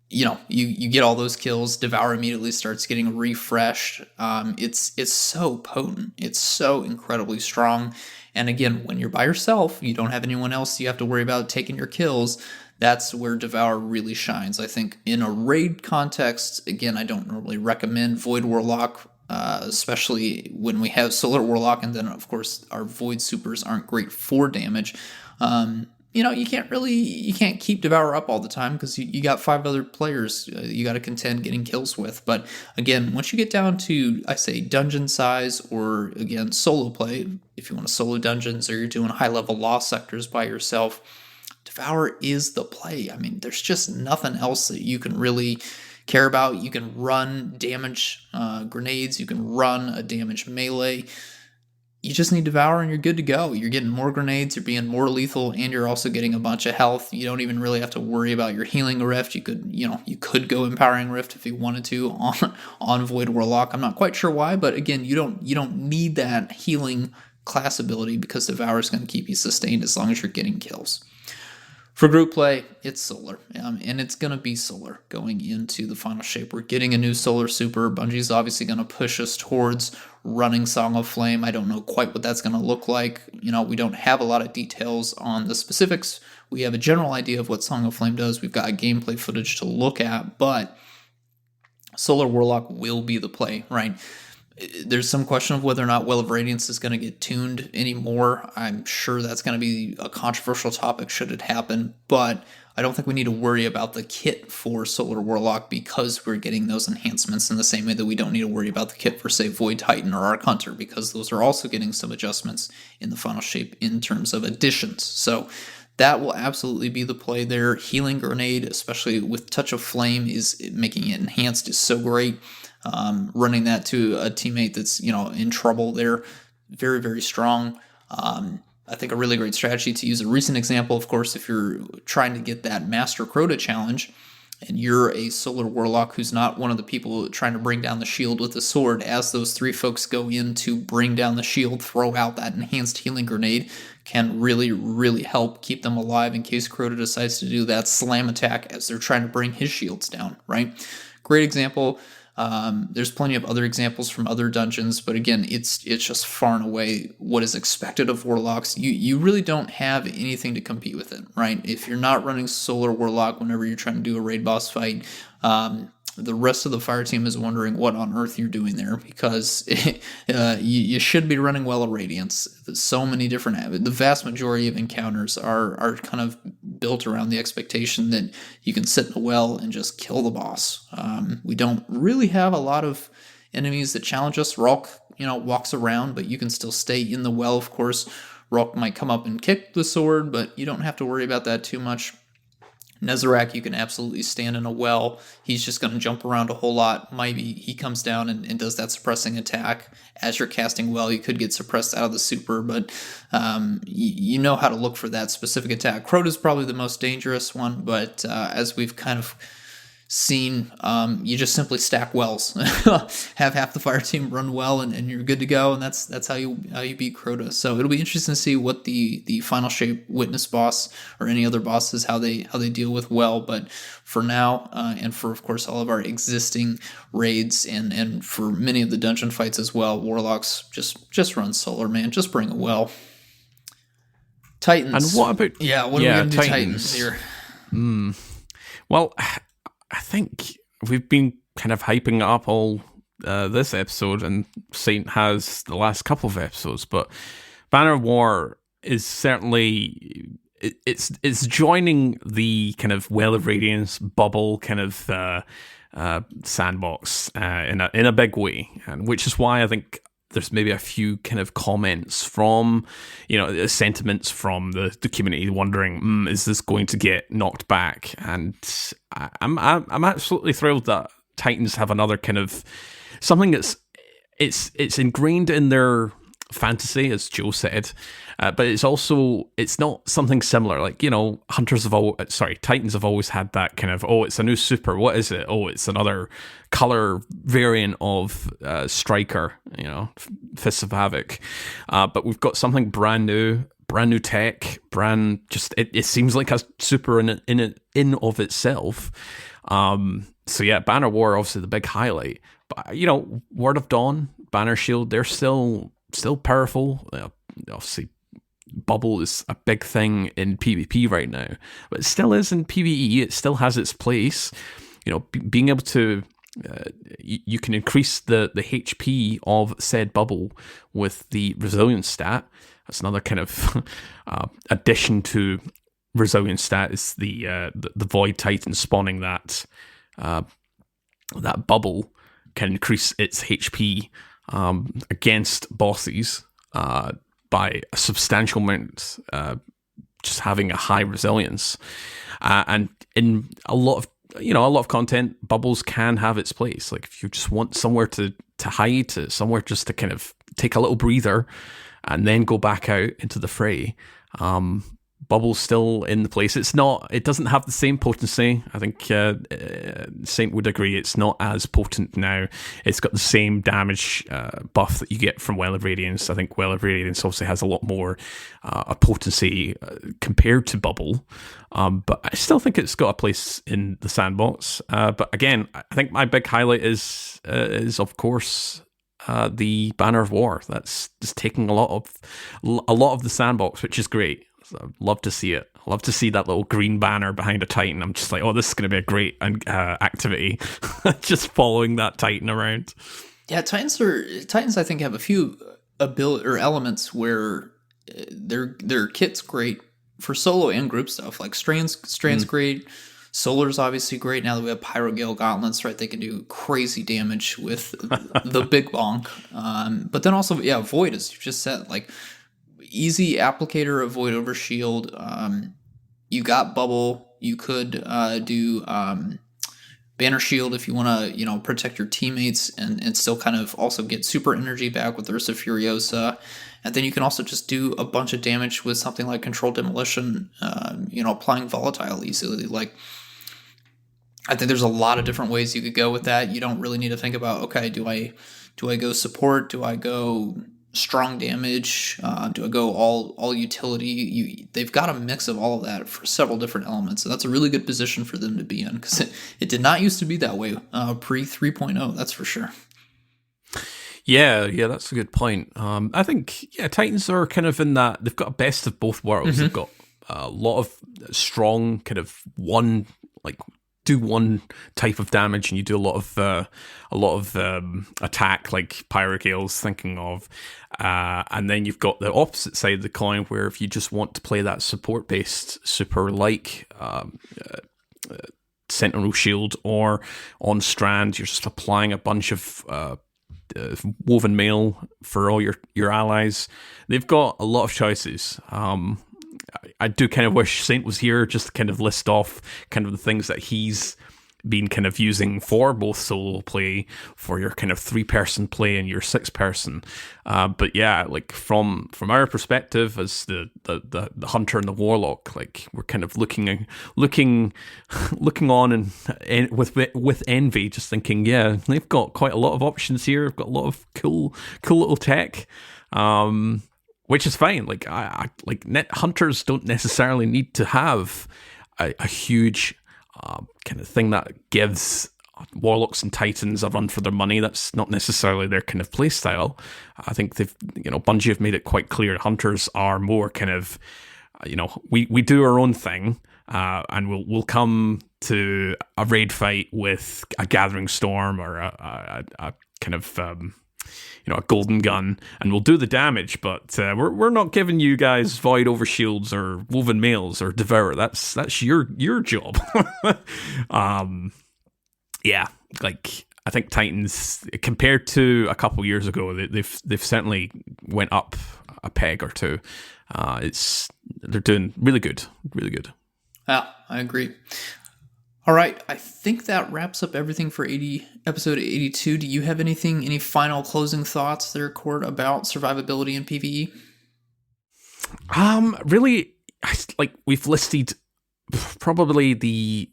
you get all those kills. Devour immediately starts getting refreshed. It's so potent. It's so incredibly strong. And again, when you're by yourself, you don't have anyone else you have to worry about taking your kills. That's where Devour really shines. I think in a raid context, again, I don't normally recommend Void Warlock, especially when we have Solar Warlock, and then of course our Void Supers aren't great for damage. You can't keep Devour up all the time because you got 5 other players you got to contend getting kills with. But again, once you get down to, I say, dungeon size, or again, solo play, if you want to solo dungeons or you're doing high level lost sectors by yourself, Devour is the play. I mean, there's just nothing else that you can really care about. You can run damage grenades, you can run a damage melee. You just need Devour and you're good to go. You're getting more grenades, you're being more lethal, and you're also getting a bunch of health. You don't even really have to worry about your healing a rift. You could go empowering rift if you wanted to on Void Warlock. I'm not quite sure why, but again, you don't need that healing class ability because Devour is going to keep you sustained as long as you're getting kills. For group play, it's Solar, and it's going to be Solar going into the final shape. We're getting a new Solar Super. Bungie's obviously going to push us towards running Song of Flame. I don't know quite what that's going to look like. We don't have a lot of details on the specifics. We have a general idea of what Song of Flame does. We've got gameplay footage to look at, but Solar Warlock will be the play, right? There's some question of whether or not Well of Radiance is going to get tuned anymore. I'm sure that's going to be a controversial topic should it happen, but I don't think we need to worry about the kit for Solar Warlock because we're getting those enhancements in the same way that we don't need to worry about the kit for, say, Void Titan or Arc Hunter, because those are also getting some adjustments in the final shape in terms of additions. So that will absolutely be the play there. Healing Grenade, especially with Touch of Flame, is making it enhanced, is so great. Running that to a teammate that's in trouble there, very, very strong. I think a really great strategy, to use a recent example, of course, if you're trying to get that Master Crota challenge and you're a Solar Warlock who's not one of the people trying to bring down the shield with the sword, as those three folks go in to bring down the shield, throw out that enhanced healing grenade can really, really help keep them alive in case Crota decides to do that slam attack as they're trying to bring his shields down, right? Great example. There's plenty of other examples from other dungeons, but again, it's just far and away what is expected of Warlocks. You really don't have anything to compete with it, right? If you're not running Solar Warlock whenever you're trying to do a raid boss fight, the rest of the fire team is wondering what on earth you're doing there, because you should be running Well of Radiance. There's so many different, the vast majority of encounters are kind of built around the expectation that you can sit in a well and just kill the boss. We don't really have a lot of enemies that challenge us. Ralk, walks around, but you can still stay in the well, of course. Ralk might come up and kick the sword, but you don't have to worry about that too much. Nezarec, you can absolutely stand in a well. He's just going to jump around a whole lot. Maybe he comes down and does that suppressing attack. As you're casting well, you could get suppressed out of the super, but you know how to look for that specific attack. Crota's probably the most dangerous one, but as we've kind of seen, you just simply stack wells. Have half the fire team run well, and you're good to go, and that's how you beat Crota. So it'll be interesting to see what the final shape witness boss or any other bosses how they deal with well. But for now, and for of course all of our existing raids and for many of the dungeon fights as well, Warlocks just run solar, man. Just bring a well. Titans. And what about what are we gonna do Titans here? Well, I think we've been kind of hyping up all this episode, and Saint has the last couple of episodes, but Banner of War is certainly it's joining the kind of Well of Radiance bubble kind of sandbox in a big way, and which is why I think there's maybe a few kind of comments from, sentiments from the community wondering, is this going to get knocked back? And I'm absolutely thrilled that Titans have another kind of something that's it's ingrained in their fantasy, as Joe said, but it's not something similar. Like, Titans have always had that kind of, it's a new super. What is it? It's another color variant of Striker, Fists of Havoc. But we've got something brand new tech, it seems like a super in of itself. So yeah, Banner War, obviously the big highlight. But, Word of Dawn, Banner Shield, they're still powerful. Obviously, Bubble is a big thing in PvP right now, but it still is in PvE. It still has its place. Being able to, you can increase the HP of said Bubble with the resilience stat. That's another kind of addition to resilience stat is the Void Titan spawning that Bubble can increase its HP against bosses by a substantial amount, just having a high resilience. And in a lot of content, Bubbles can have its place. Like if you just want somewhere to hide, somewhere just to kind of take a little breather and then go back out into the fray, Bubble's still in the place. It doesn't have the same potency. I think Saint would agree it's not as potent now. It's got the same damage buff that you get from Well of Radiance. I think Well of Radiance obviously has a lot more potency compared to Bubble. But I still think it's got a place in the sandbox. But again, I think my big highlight is of course the Banner of War. That's just taking a lot of the sandbox, which is great. I'd love to see it. I love to see that little green banner behind a Titan. I'm just like, this is going to be a great activity. Just following that Titan around. Yeah, Titans. I think have a few ability or elements where their kit's great for solo and group stuff. Like Strand's great. Solar's obviously great now that we have Pyrogale gauntlets, right? They can do crazy damage with the big bonk. But then also, yeah, Void, as you just said, like easy applicator of Void over Shield. You got Bubble. You could do Banner Shield if you want to, protect your teammates and still kind of also get super energy back with Ursa Furiosa. And then you can also just do a bunch of damage with something like Controlled Demolition, applying Volatile easily. Like, I think there's a lot of different ways you could go with that. You don't really need to think about, okay, do I go support? Do I go strong damage? Do I go all utility? They've got a mix of all of that for several different elements, and that's a really good position for them to be in because it did not used to be that way pre 3.0. That's for sure. Yeah, that's a good point. I think Titans are kind of in that they've got a best of both worlds. They've got a lot of strong kind of do one type of damage and you do a lot of attack like Pyrogale's thinking of, and then you've got the opposite side of the coin where if you just want to play that support based super like Sentinel Shield or on Strand, you're just applying a bunch of woven mail for all your allies. They've got a lot of choices. I do kind of wish Saint was here just to kind of list off kind of the things that he's been kind of using for both solo play, for your kind of 3-person play and your 6-person. But yeah, like from our perspective as the hunter and the warlock, like we're kind of looking on and with envy, just thinking, yeah, they've got quite a lot of options here. They've got a lot of cool little tech. Which is fine. Like net hunters don't necessarily need to have a huge kind of thing that gives warlocks and titans a run for their money. That's not necessarily their kind of play style. I think Bungie have made it quite clear. Hunters are more kind of, we do our own thing, and we'll come to a raid fight with a gathering storm or a kind of a golden gun, and we'll do the damage, but we're not giving you guys void over shields or woven mails or devour. That's your job. Yeah, like I think Titans compared to a couple years ago, they've certainly went up a peg or two. They're doing really good, really good. Yeah, I agree. All right, I think that wraps up everything for episode 82. Do you have any final closing thoughts there, Court, about survivability in PvE? Really, like we've listed probably the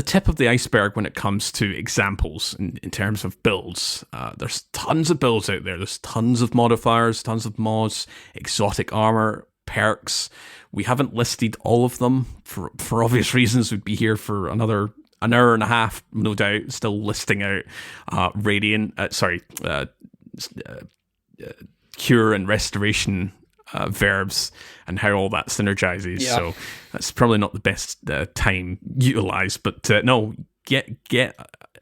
tip of the iceberg when it comes to examples in terms of builds. There's tons of builds out there. There's tons of modifiers, tons of mods, exotic armor, perks. We haven't listed all of them for obvious reasons. We'd be here for an hour and a half, no doubt, still listing out cure and restoration verbs and how all that synergizes. Yeah. So that's probably not the best time utilized. But no, get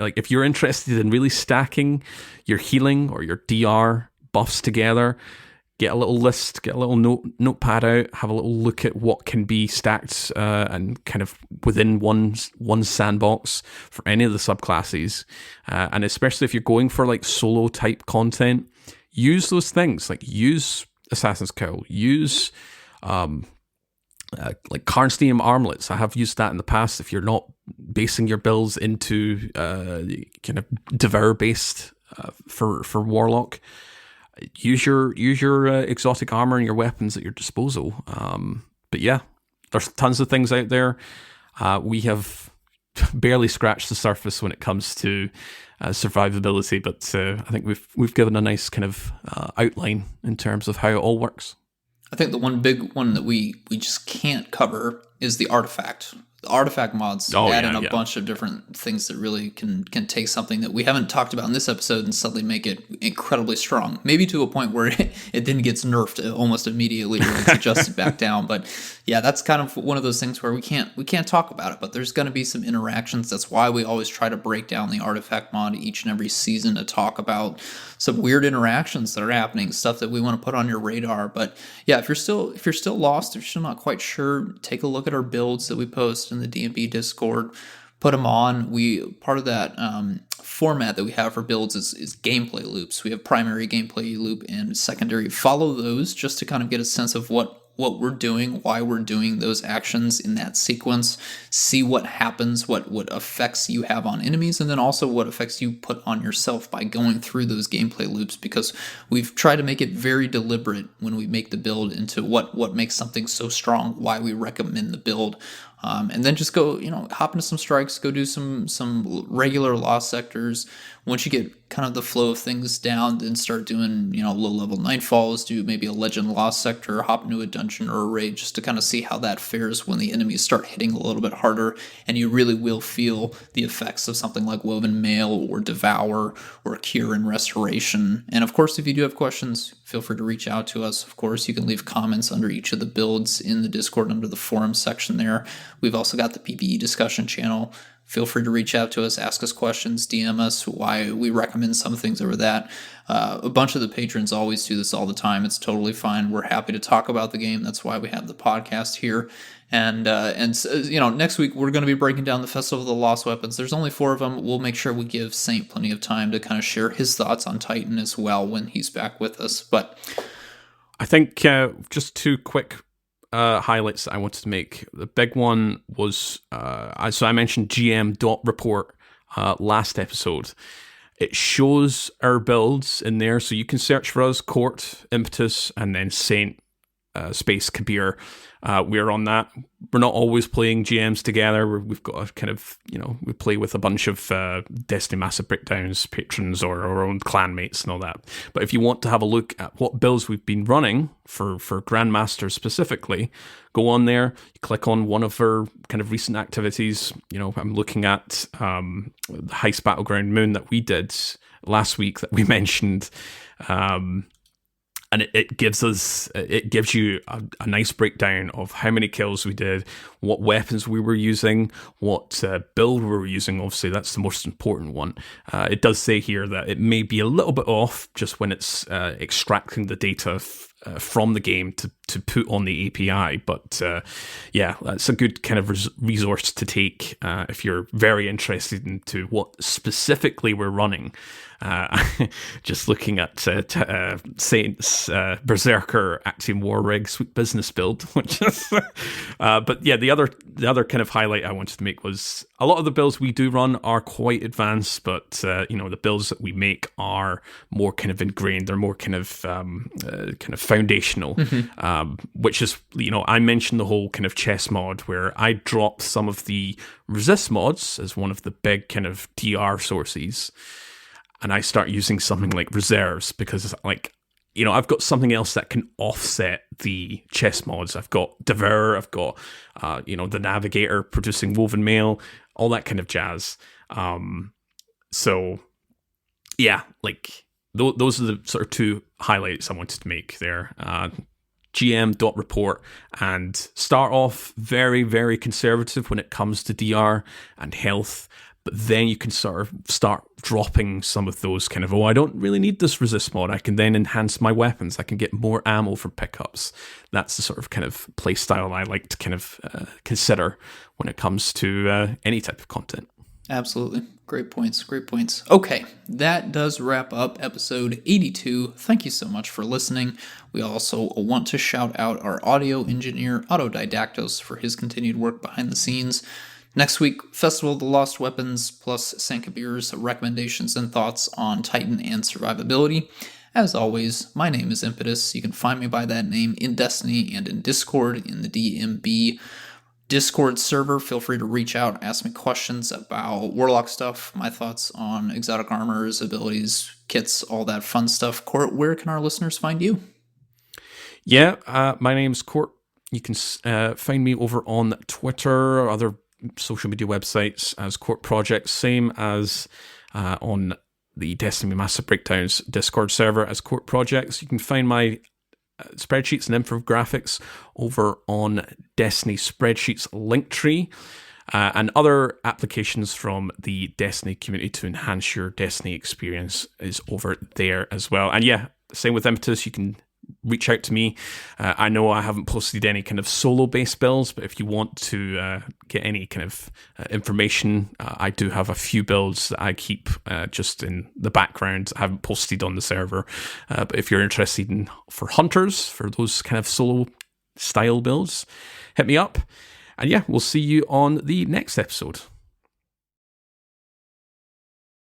like if you're interested in really stacking your healing or your DR buffs together, get a little list, get a little notepad out, have a little look at what can be stacked and kind of within one sandbox for any of the subclasses. And especially if you're going for like solo type content, use those things. Like use Assassin's Cowl, use like Karnstein armlets. I have used that in the past. If you're not basing your builds into kind of devour based for warlock, use your exotic armor and your weapons at your disposal. But yeah, there's tons of things out there. We have barely scratched the surface when it comes to survivability, but I think we've given a nice kind of outline in terms of how it all works. I think the one big one that we just can't cover is the artifact. artifact mods Oh add yeah, in a yeah. bunch of different things that really can take something that we haven't talked about in this episode and suddenly make it incredibly strong. Maybe to a point where it then gets nerfed almost immediately or it's adjusted back down. But yeah, that's kind of one of those things where we can't talk about it, but there's going to be some interactions. That's why we always try to break down the artifact mod each and every season to talk about some weird interactions that are happening, stuff that we want to put on your radar. But yeah, if you're still lost, if you're still not quite sure, take a look at our builds that we post in the D&B Discord. Put them on. We part of that format that we have for builds is gameplay loops. We have primary gameplay loop and secondary. Follow those just to kind of get a sense of what we're doing, why we're doing those actions in that sequence, see what happens, what effects you have on enemies, and then also what effects you put on yourself by going through those gameplay loops, because we've tried to make it very deliberate when we make the build into what makes something so strong, why we recommend the build. And then just go, hop into some strikes, go do some regular lost sectors. Once you get kind of the flow of things down, then start doing, low-level nightfalls, do maybe a legend lost sector, hop into a dungeon or a raid just to kind of see how that fares when the enemies start hitting a little bit harder, and you really will feel the effects of something like Woven Mail or Devour or Cure and Restoration. And of course, if you do have questions, feel free to reach out to us. Of course, you can leave comments under each of the builds in the Discord under the forum section there. We've also got the PVE discussion channel. Feel free to reach out to us, ask us questions, DM us why we recommend some things over that. A bunch of the patrons always do this all the time. It's totally fine. We're happy to talk about the game. That's why we have the podcast here. And next week we're going to be breaking down the Festival of the Lost Weapons. There's only 4 of them. We'll make sure we give Saint plenty of time to kind of share his thoughts on Titan as well when he's back with us. But I think just 2 quick highlights that I wanted to make. The big one was, so I mentioned GM.report last episode. It shows our builds in there, so you can search for us, Court, Impetus, and then Saint, Space, Kabir. We're on that. We're not always playing GMs together. We've got a kind of, we play with a bunch of Destiny Massive Breakdowns patrons or our own clan mates and all that. But if you want to have a look at what builds we've been running for Grandmasters specifically, go on there, you click on one of our kind of recent activities. I'm looking at the Heist Battleground Moon that we did last week that we mentioned. And it gives you a nice breakdown of how many kills we did, what weapons we were using, what build we were using. Obviously, that's the most important one. It does say here that it may be a little bit off just when it's extracting the data from the game to put on the API. But yeah, that's a good kind of resource to take if you're very interested into what specifically we're running. Just looking at Saints Berserker Axiom War Rig Sweet Business build, which is but yeah, the other kind of highlight I wanted to make was a lot of the builds we do run are quite advanced, but the builds that we make are more kind of ingrained. They're more kind of foundational, which is, I mentioned the whole kind of chess mod where I dropped some of the resist mods as one of the big kind of DR sources. And I start using something like reserves because, I've got something else that can offset the chess mods. I've got Devour, I've got, the Navigator producing Woven Mail, all that kind of jazz. So, yeah, those are the sort of 2 highlights I wanted to make there. GM.report, and start off very, very conservative when it comes to DR and health. But then you can sort of start dropping some of those kind of, I don't really need this resist mod. I can then enhance my weapons. I can get more ammo for pickups. That's the sort of kind of play style I like to kind of consider when it comes to any type of content. Absolutely. Great points. Okay, that does wrap up episode 82. Thank you so much for listening. We also want to shout out our audio engineer, Autodidaktos, for his continued work behind the scenes. Next week, Festival of the Lost Weapons plus Sankabir's recommendations and thoughts on Titan and survivability. As always, my name is Impetus. You can find me by that name in Destiny and in Discord in the DMB Discord server. Feel free to reach out, ask me questions about Warlock stuff, my thoughts on exotic armors, abilities, kits, all that fun stuff. Court, where can our listeners find you? Yeah, my name's Court. You can find me over on Twitter or other social media websites as Court Projects, same as on the Destiny Massive Breakdowns Discord server as Court Projects. You can find my spreadsheets and infographics over on Destiny Spreadsheets Linktree, and other applications from the Destiny community to enhance your Destiny experience is over there as well. And yeah, same with Impetus, you can reach out to me. I know I haven't posted any kind of solo-based builds, but if you want to get any kind of information, I do have a few builds that I keep just in the background. I haven't posted on the server, but if you're interested in for hunters, for those kind of solo-style builds, hit me up. And yeah, we'll see you on the next episode.